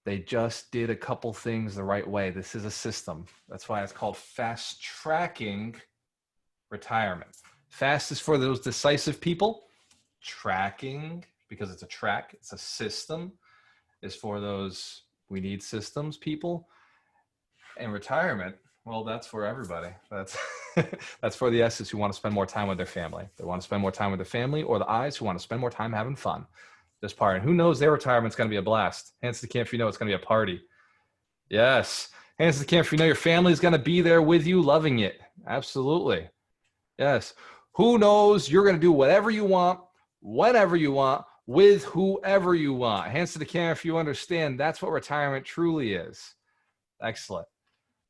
They just did a couple things the right way. This is a system. That's why it's called fast tracking retirement. Fast is for those decisive people. Tracking, because it's a track, it's a system, is for those we need systems people. And retirement, well, that's for everybody. That's that's for the S's who want to spend more time with their family. They want to spend more time with their family, or the I's who want to spend more time having fun. This part, and who knows their retirement's going to be a blast. Hands to the camp if you know it's going to be a party. Yes. Hands to the camp if you know your family's going to be there with you, loving it. Absolutely. Yes. Who knows you're going to do whatever you want, whenever you want, with whoever you want. Hands to the camp if you understand that's what retirement truly is. Excellent.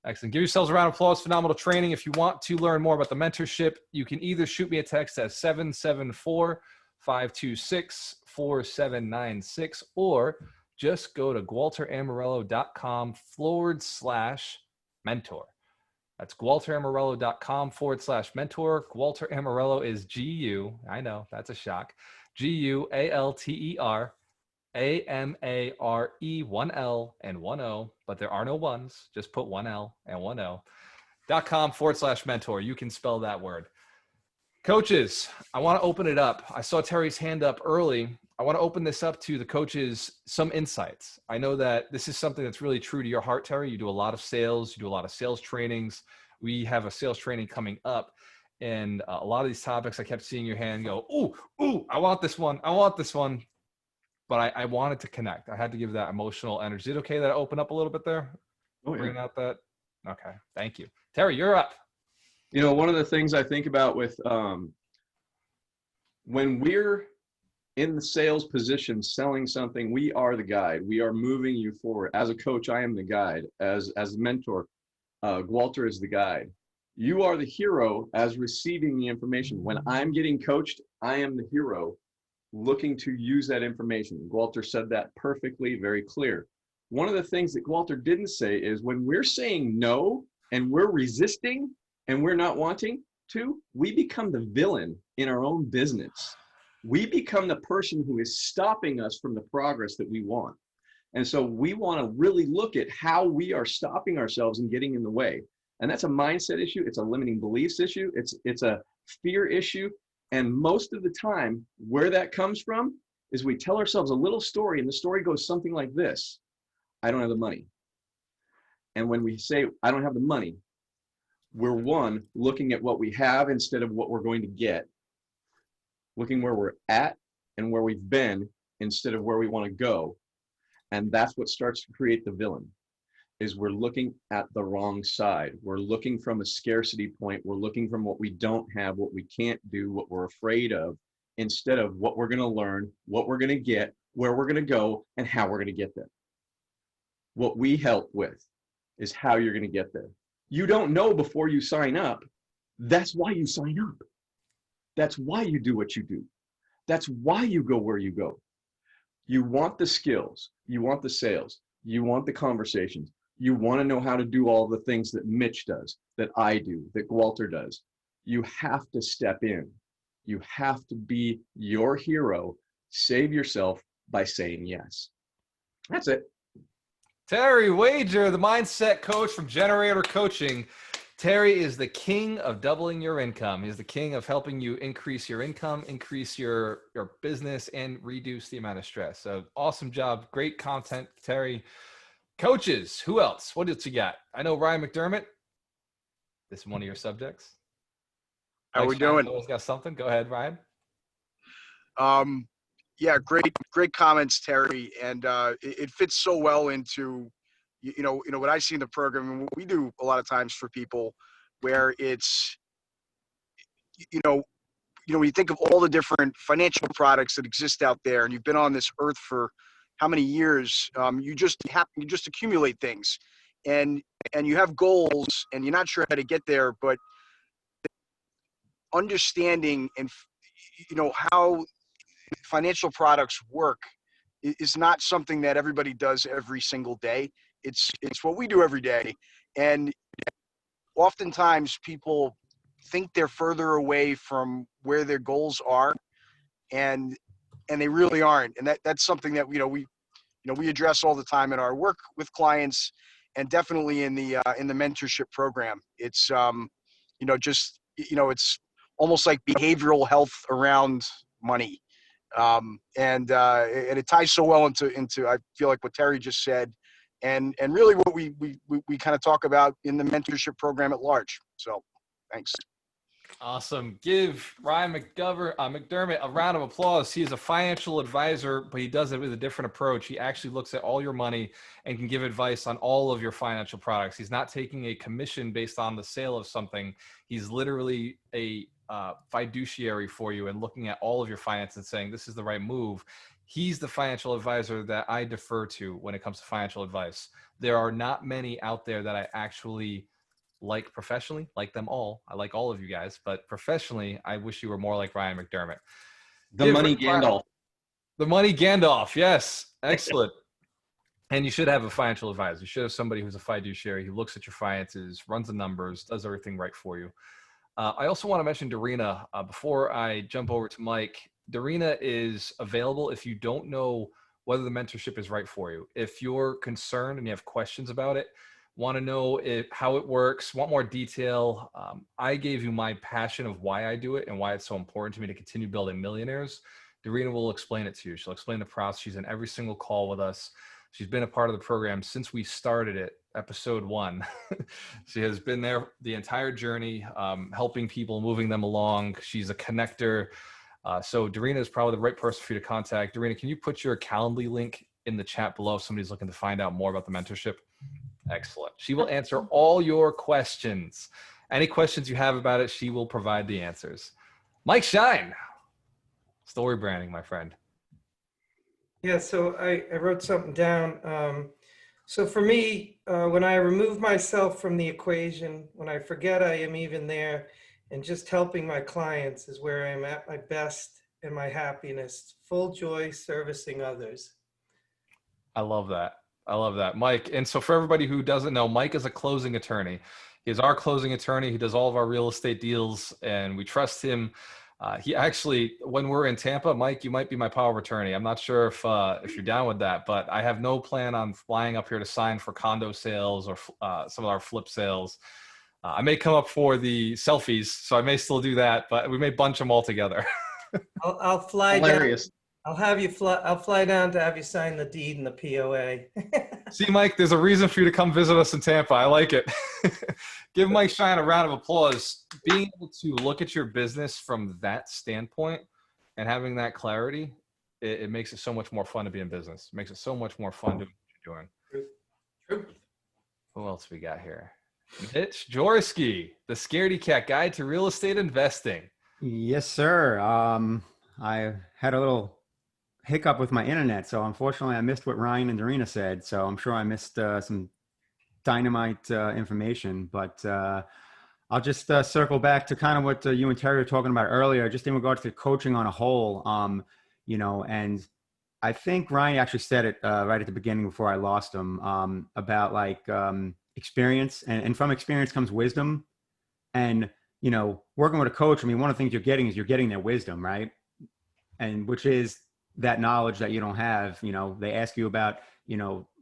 Excellent. Give yourselves a round of applause. Phenomenal training. If you want to learn more about the mentorship, you can either shoot me a text at 774-526-4796 or just go to gualteramorello.com/mentor. That's gualteramorello.com/mentor. Gualter Amorello is G-U. I know, that's a shock. Gualter, AMARE, 1L and 1O, but there are no ones. Just put 1L and 1O. .com/mentor. You can spell that word. Coaches, I want to open it up. I saw Terry's hand up early. I want to open this up to the coaches, some insights. I know that this is something that's really true to your heart, Terry. You do a lot of sales. You do a lot of sales trainings. We have a sales training coming up. And a lot of these topics, I kept seeing your hand go, ooh, I want this one. I want this one. But I wanted to connect. I had to give that emotional energy. Is it okay that I open up a little bit there? Oh, yeah. Bringing out that. Okay. Thank you. Terry, you're up. You know, one of the things I think about with when we're in the sales position selling something, we are the guide. We are moving you forward. As a coach, I am the guide. As a mentor, Walter is the guide. You are the hero as receiving the information. When I'm getting coached, I am the hero looking to use that information. Walter said that perfectly, very clear. One of the things that Walter didn't say is when we're saying no and we're resisting and we're not wanting to, we become the villain in our own business. We become the person who is stopping us from the progress that we want. And so we want to really look at how we are stopping ourselves and getting in the way. And that's a mindset issue. It's a limiting beliefs issue. It's a fear issue. And most of the time, where that comes from is we tell ourselves a little story, and the story goes something like this: I don't have the money. And when we say, I don't have the money, we're one, looking at what we have instead of what we're going to get, looking where we're at and where we've been instead of where we want to go. And that's what starts to create the villain, is we're looking at the wrong side. We're looking from a scarcity point. We're looking from what we don't have, what we can't do, what we're afraid of, instead of what we're going to learn, what we're going to get, where we're going to go, and how we're going to get there. What we help with is how you're going to get there. You don't know before you sign up. That's why you sign up. That's why you do what you do. That's why you go where you go. You want the skills. You want the sales. You want the conversations. You want to know how to do all the things that Mitch does, that I do, that Walter does. You have to step in. You have to be your hero. Save yourself by saying yes. That's it. Terry Wager, the mindset coach from Generator Coaching. Terry is the king of doubling your income. He's the king of helping you increase your income, increase your business, and reduce the amount of stress. So awesome job. Great content, Terry. Coaches, who else? What else you got? I know Ryan McDermott. This is one of your subjects. How we doing? Always got something. Go ahead, Ryan. Yeah, great comments, Terry, and it fits so well into you know what I see in the program, and what we do a lot of times for people, where it's when you think of all the different financial products that exist out there, and you've been on this earth for how many years, you just accumulate things, and you have goals, and you're not sure how to get there, but understanding and how financial products work is not something that everybody does every single day. It's what we do every day. And oftentimes people think they're further away from where their goals are, and they really aren't. And that's something that we address all the time in our work with clients, and definitely in the mentorship program. It's it's almost like behavioral health around money. And it ties so well into I feel like what Terry just said, and really what we kind of talk about in the mentorship program at large. So thanks. Awesome. Give Ryan McDermott a round of applause. He is a financial advisor, but he does it with a different approach. He actually looks at all your money and can give advice on all of your financial products. He's not taking a commission based on the sale of something. He's literally a fiduciary for you and looking at all of your finances and saying, this is the right move. He's the financial advisor that I defer to when it comes to financial advice. There are not many out there that I actually like professionally, like them all. I like all of you guys, but professionally, I wish you were more like Ryan McDermott. The money Gandalf. The money Gandalf. Yes. Excellent. And you should have a financial advisor. You should have somebody who's a fiduciary who looks at your finances, runs the numbers, does everything right for you. I also want to mention Darina before I jump over to Mike. Darina is available if you don't know whether the mentorship is right for you. If you're concerned and you have questions about it, want to know how it works, want more detail, I gave you my passion of why I do it and why it's so important to me to continue building millionaires. Darina will explain it to you. She'll explain the process. She's in every single call with us. She's been a part of the program since we started it, episode 1. She has been there the entire journey, helping people, moving them along. She's a connector. So Darina is probably the right person for you to contact. Darina, can you put your Calendly link in the chat below if somebody's looking to find out more about the mentorship? Excellent. She will answer all your questions. Any questions you have about it, she will provide the answers. Mike Shine, story branding, my friend. Yeah, so I wrote something down. So for me, when I remove myself from the equation, when I forget I am even there, and just helping my clients is where I am at my best and my happiness, full joy servicing others. I love that. I love that, Mike. And so for everybody who doesn't know, Mike is a closing attorney. He's our closing attorney. He does all of our real estate deals, and we trust him. He actually, when we're in Tampa, Mike, you might be my power of attorney. I'm not sure if you're down with that, but I have no plan on flying up here to sign for condo sales or some of our flip sales. I may come up for the selfies, so I may still do that, but we may bunch them all together. I'll fly Hilarious. down. I'll fly down to have you sign the deed and the POA. See, Mike, there's a reason for you to come visit us in Tampa. I like it. Give Mike Shine a round of applause. Being able to look at your business from that standpoint and having that clarity, it makes it so much more fun to be in business. It makes it so much more fun doing what you're doing. True. Who else we got here? Mitch Jaworski, the Scaredy Cat Guide to Real Estate Investing. Yes, sir. I had a little hiccup with my internet, so unfortunately I missed what Ryan and Darina said. So I'm sure I missed some dynamite information, but I'll just circle back to kind of what you and Terry were talking about earlier, just in regards to coaching on a whole. And I think Ryan actually said it right at the beginning before I lost him about like experience, and from experience comes wisdom. And working with a coach, I mean, one of the things you're getting their wisdom, right? And which is that knowledge that you don't have. They ask you about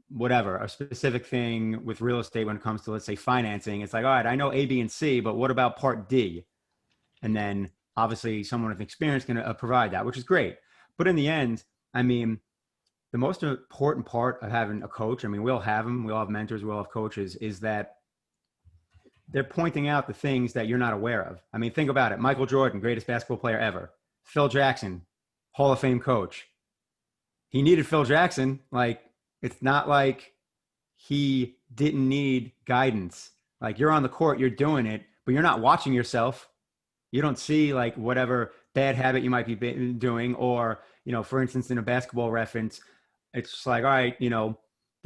whatever, a specific thing with real estate when it comes to, let's say, financing. It's like, all right, I know A, B, and C, but what about part D? And then obviously someone with experience can provide that, which is great. But in the end, I mean, the most important part of having a coach, I mean, we all have them, we all have mentors, we all have coaches, is that they're pointing out the things that you're not aware of. I mean, think about it. Michael Jordan, greatest basketball player ever. Phil Jackson, Hall of Fame coach. He needed Phil Jackson. Like, it's not like he didn't need guidance. Like, you're on the court, you're doing it, but you're not watching yourself. You don't see like whatever bad habit you might be doing, or, for instance, in a basketball reference, it's just like, all right, the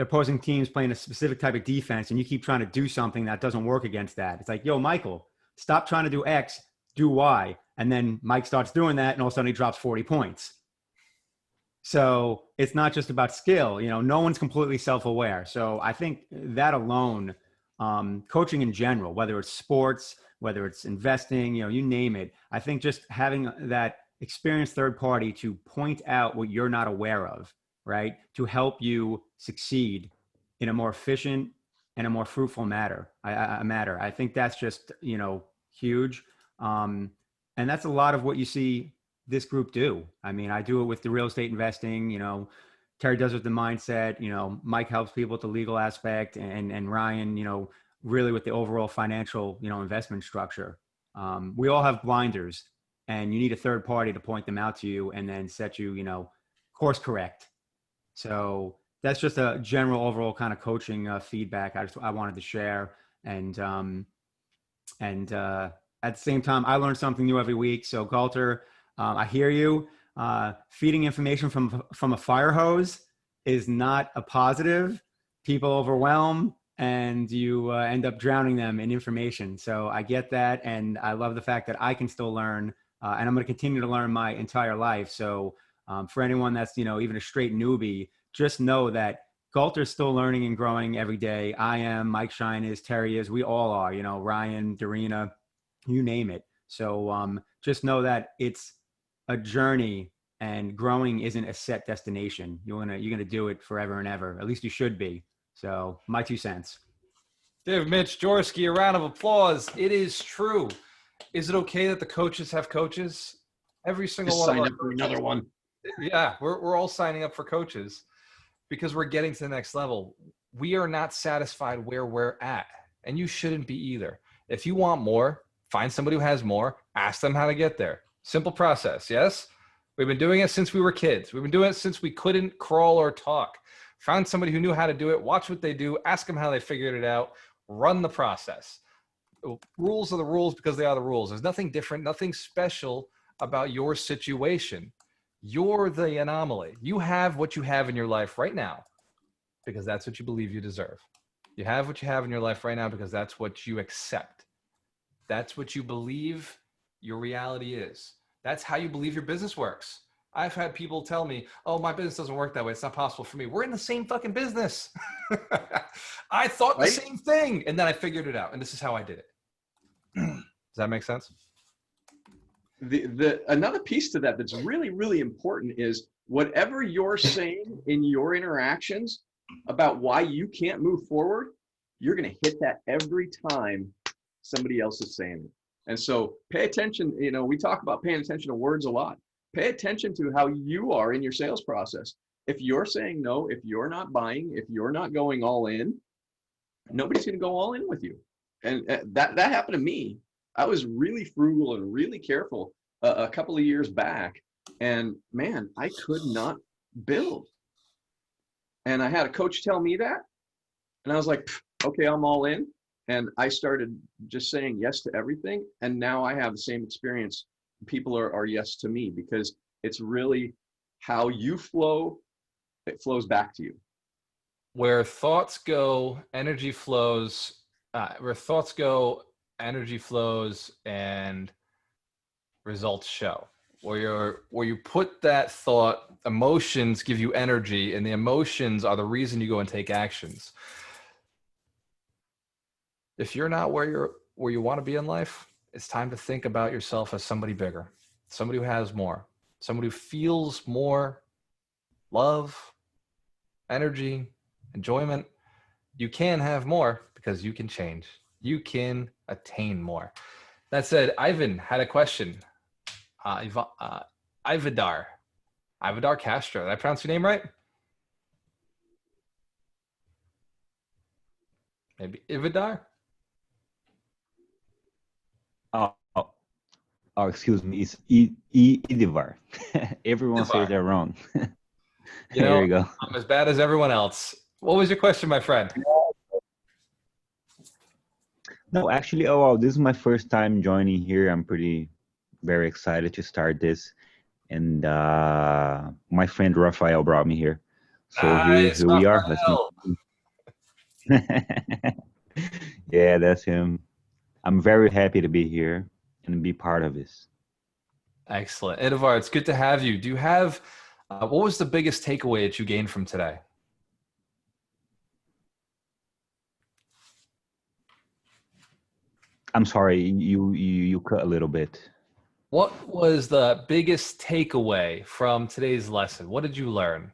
opposing team's playing a specific type of defense and you keep trying to do something that doesn't work against that. It's like, yo, Michael, stop trying to do X, do Y. And then Mike starts doing that and all of a sudden he drops 40 points. So it's not just about skill, no one's completely self-aware. So I think that alone, coaching in general, whether it's sports, whether it's investing, you name it, I think just having that experienced third party to point out what you're not aware of, right, to help you succeed in a more efficient and a more fruitful manner. I think that's just, huge. And that's a lot of what you see this group do. I mean, I do it with the real estate investing, Terry does it with the mindset, Mike helps people with the legal aspect, and Ryan, really with the overall financial, investment structure. We all have blinders, and you need a third party to point them out to you and then set you, course correct. So that's just a general overall kind of coaching feedback I wanted to share. And at the same time, I learn something new every week. So Galter, I hear you. Feeding information from a fire hose is not a positive. People overwhelm and you end up drowning them in information. So I get that. And I love the fact that I can still learn, and I'm going to continue to learn my entire life. So for anyone that's, even a straight newbie, just know that Galter's still learning and growing every day. I am, Mike Shine is, Terry is, we all are, you know, Ryan, Darina, you name it. So just know that it's a journey, and growing isn't a set destination. You're gonna do it forever and ever. At least you should be. So my 2 cents. Give Mitch Jorsky a round of applause. It is true. Is it okay that the coaches have coaches? Every single Just one of signed our up for coaches, another one. yeah, we're all signing up for coaches because we're getting to the next level. We are not satisfied where we're at, and you shouldn't be either. If you want more, find somebody who has more, ask them how to get there. Simple process, yes? We've been doing it since we were kids. We've been doing it since we couldn't crawl or talk. Found somebody who knew how to do it, watch what they do, ask them how they figured it out, run the process. Rules are the rules because they are the rules. There's nothing different, nothing special about your situation. You're the anomaly. You have what you have in your life right now because that's what you believe you deserve. You have what you have in your life right now because that's what you accept. That's what you believe your reality is. That's how you believe your business works. I've had people tell me, oh, my business doesn't work that way. It's not possible for me. We're in the same fucking business. I thought the same thing. And then I figured it out. And this is how I did it. Does that make sense? Another piece to that that's really, really important is whatever you're saying in your interactions about why you can't move forward, you're going to hit that every time somebody else is saying it. And so pay attention. You know, we talk about paying attention to words a lot. Pay attention to how you are in your sales process. If you're saying no, if you're not buying, if you're not going all in, nobody's going to go all in with you. And that happened to me. I was really frugal and really careful a couple of years back. And man, I could not build. And I had a coach tell me that. And I was like, okay, I'm all in. And I started just saying yes to everything. And now I have the same experience. People are yes to me because it's really how you flow, it flows back to you. Where thoughts go, energy flows. Where thoughts go, energy flows, and results show. Where you put that thought, emotions give you energy, and the emotions are the reason you go and take actions. If you're not where you want to be in life, it's time to think about yourself as somebody bigger, somebody who has more, somebody who feels more love, energy, enjoyment. You can have more because you can change. You can attain more. That said, Ivan had a question. Ividar Castro. Did I pronounce your name right? Maybe Ividar? Oh, excuse me. It's Idivar. Everyone says that wrong. There you go. I'm as bad as everyone else. What was your question, my friend? No, actually, this is my first time joining here. I'm very excited to start this. And my friend Rafael brought me here. So nice, here we are. Yeah, that's him. I'm very happy to be here and be part of this. Excellent. Edivar, it's good to have you. Do you have, what was the biggest takeaway that you gained from today? I'm sorry, you cut a little bit. What was the biggest takeaway from today's lesson? What did you learn?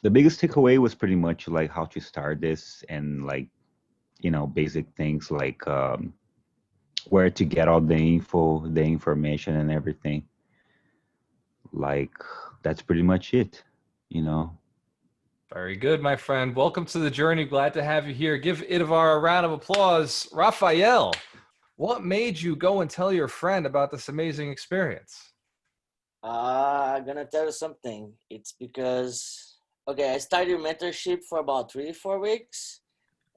The biggest takeaway was pretty much like how to start this and like, basic things like where to get all the information and everything. Like, that's pretty much it, Very good, my friend. Welcome to the journey. Glad to have you here. Give Idivar a round of applause. Rafael, what made you go and tell your friend about this amazing experience? I'm gonna tell you something. It's because, okay, I started mentorship for about 3-4 weeks.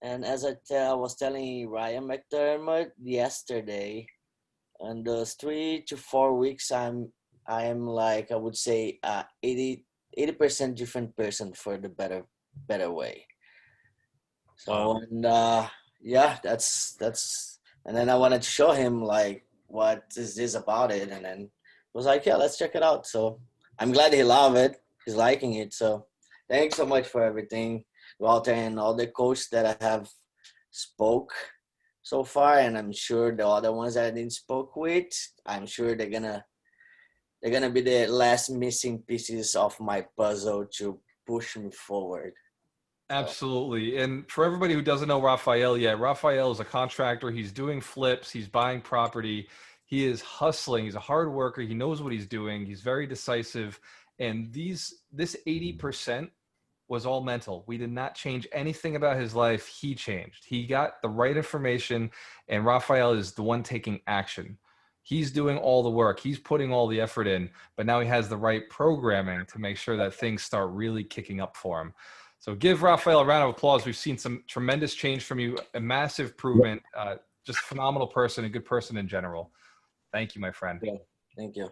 And as I was telling Ryan McDermott yesterday, in those 3 to 4 weeks, I am like, I would say 80% different person for the better way. So, wow. And yeah, that's, and then I wanted to show him like, what is this about it? And then was like, yeah, let's check it out. So I'm glad he loved it. He's liking it. So thanks so much for everything, Walter, and all the coaches that I have spoke so far, and I'm sure the other ones that I didn't spoke with, I'm sure they're gonna be the last missing pieces of my puzzle to push me forward. Absolutely. And for everybody who doesn't know Raphael yet, Raphael is a contractor. He's doing flips. He's buying property. He is hustling. He's a hard worker. He knows what he's doing. He's very decisive. And this 80% was all mental. We did not change anything about his life. He changed. He got the right information, and Raphael is the one taking action. He's doing all the work. He's putting all the effort in, but now he has the right programming to make sure that things start really kicking up for him. So give Raphael a round of applause. We've seen some tremendous change from you, a massive improvement, just a phenomenal person, a good person in general. Thank you, my friend. Yeah, thank you.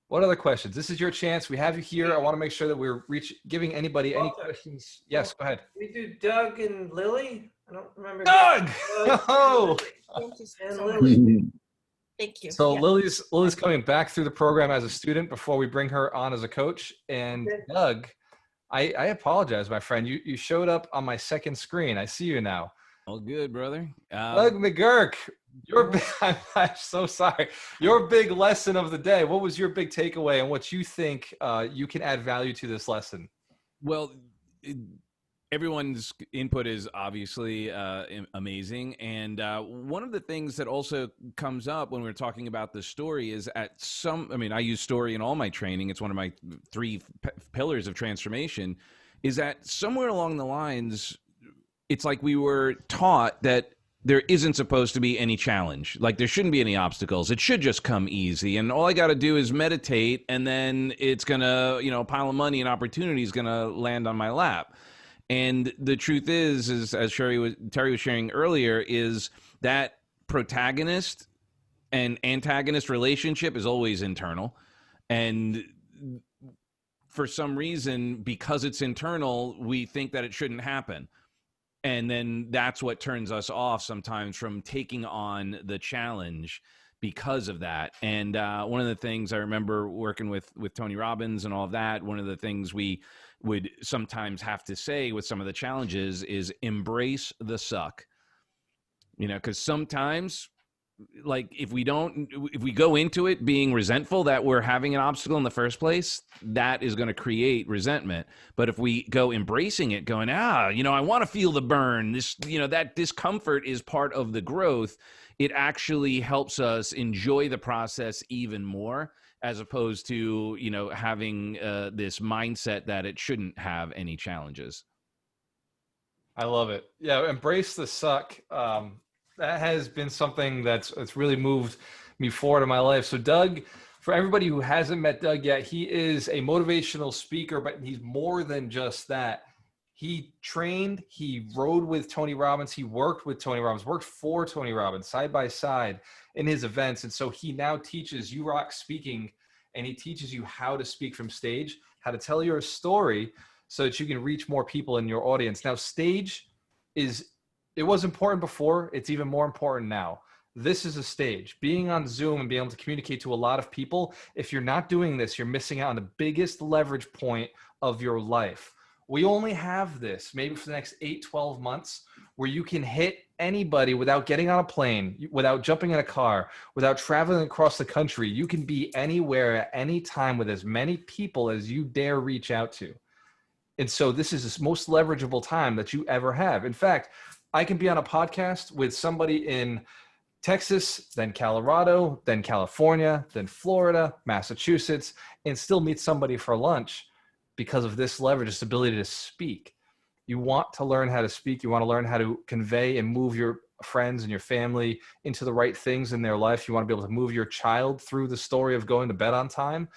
What other questions? This is your chance. We have you here. I want to make sure that we're giving anybody any questions. Yes, go ahead. We do Doug and Lily. I don't remember. Doug! Oh! Thank you so Lily. Thank you. So Yeah. Lily's coming back through the program as a student before we bring her on as a coach. And Doug, I apologize, my friend. You showed up on my second screen. I see you now. All good, brother. Doug McGurk, I'm so sorry. Your big lesson of the day. What was your big takeaway and what you think you can add value to this lesson? Well, everyone's input is obviously amazing. And one of the things that also comes up when we're talking about the story is I use story in all my training. It's one of my three pillars of transformation, is that somewhere along the lines, it's like we were taught that there isn't supposed to be any challenge. Like there shouldn't be any obstacles. It should just come easy. And all I got to do is meditate, and then it's going to, a pile of money and opportunity is going to land on my lap. And the truth is as Terry was sharing earlier, is that protagonist and antagonist relationship is always internal. And for some reason, because it's internal, we think that it shouldn't happen. And then that's what turns us off sometimes from taking on the challenge because of that. And one of the things I remember working with Tony Robbins and all of that, one of the things we would sometimes have to say with some of the challenges is embrace the suck. Because sometimes, like if we go into it being resentful that we're having an obstacle in the first place, that is going to create resentment. But if we go embracing it, going, I want to feel the burn, that discomfort is part of the growth, it actually helps us enjoy the process even more, as opposed to, having this mindset that it shouldn't have any challenges. I love it. Yeah. Embrace the suck. That has been something that's really moved me forward in my life. So Doug, for everybody who hasn't met Doug yet, he is a motivational speaker, but he's more than just that. He trained, he rode with Tony Robbins, he worked with Tony Robbins, worked for Tony Robbins side by side in his events. And so he now teaches You Rock Speaking, and he teaches you how to speak from stage, how to tell your story so that you can reach more people in your audience. Now, stage it was important before. It's even more important now. This is a stage. Being on Zoom and being able to communicate to a lot of people, if you're not doing this, you're missing out on the biggest leverage point of your life. We only have this maybe for the next 8-12 months where you can hit anybody without getting on a plane, without jumping in a car, without traveling across the country. You can be anywhere at any time with as many people as you dare reach out to. And so this is the most leverageable time that you ever have. In fact, I can be on a podcast with somebody in Texas, then Colorado, then California, then Florida, Massachusetts, and still meet somebody for lunch because of this leverage, this ability to speak. You want to learn how to speak. You want to learn how to convey and move your friends and your family into the right things in their life. You want to be able to move your child through the story of going to bed on time.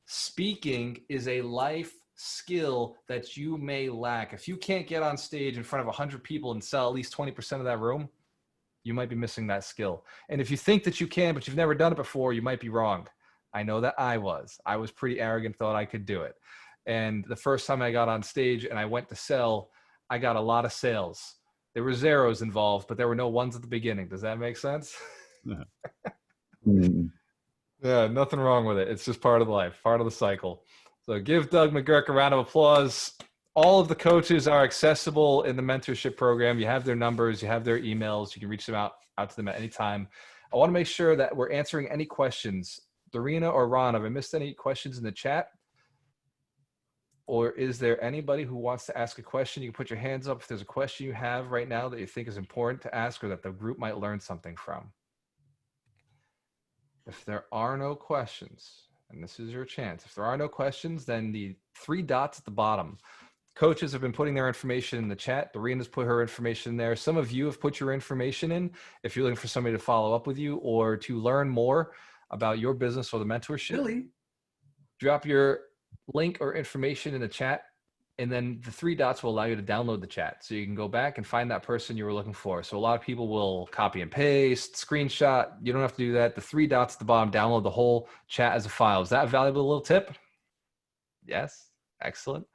Speaking is a life skill that you may lack. If you can't get on stage in front of 100 people and sell at least 20% of that room, you might be missing that skill. And if you think that you can, but you've never done it before, you might be wrong. I know that I was pretty arrogant, thought I could do it. And the first time I got on stage and I went to sell, I got a lot of sales. There were zeros involved, but there were no ones at the beginning. Does that make sense? Yeah, nothing wrong with it. It's just part of life, part of the cycle. So give Doug McGurk a round of applause. All of the coaches are accessible in the mentorship program. You have their numbers, you have their emails. You can reach them out to them at any time. I want to make sure that we're answering any questions. Dorina or Ron, have I missed any questions in the chat? Or is there anybody who wants to ask a question? You can put your hands up if there's a question you have right now that you think is important to ask or that the group might learn something from. If there are no questions, and this is your chance, if there are no questions, then the 3 dots at the bottom. Coaches have been putting their information in the chat. Dorina's put her information in there. Some of you have put your information in if you're looking for somebody to follow up with you or to learn more about your business or the mentorship. Really? Drop your link or information in the chat, and then the 3 dots will allow you to download the chat. So you can go back and find that person you were looking for. So a lot of people will copy and paste, screenshot. You don't have to do that. The 3 dots at the bottom, download the whole chat as a file. Is that a valuable little tip? Yes. Excellent.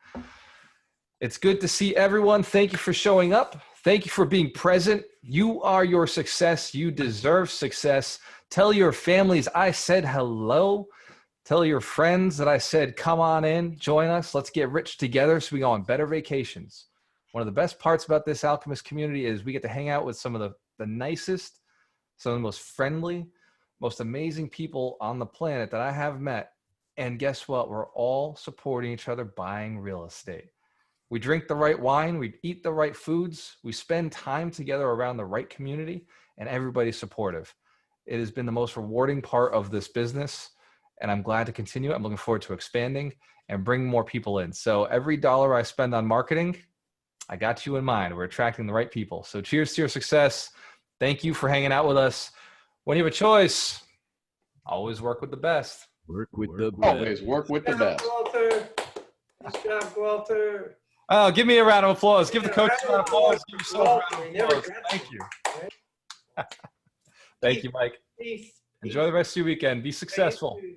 It's good to see everyone. Thank you for showing up. Thank you for being present. You are your success. You deserve success. Tell your families I said hello. Tell your friends that I said, come on in, join us. Let's get rich together so we go on better vacations. One of the best parts about this Alchemist community is we get to hang out with some of the nicest, some of the most friendly, most amazing people on the planet that I have met. And guess what? We're all supporting each other buying real estate. We drink the right wine, we eat the right foods, we spend time together around the right community, and everybody's supportive. It has been the most rewarding part of this business, and I'm glad to continue. I'm looking forward to expanding and bringing more people in. So every dollar I spend on marketing, I got you in mind. We're attracting the right people. So cheers to your success. Thank you for hanging out with us. When you have a choice, always work with the best. Work with the best. Always work with the best. Walter. Nice job, Walter. Oh, give me a round of applause. Give the coaches a round of applause. Give yourself a round of We never applause. got Thank you. Thank you, Mike. Peace. Enjoy the rest of your weekend. Be successful. Thank you.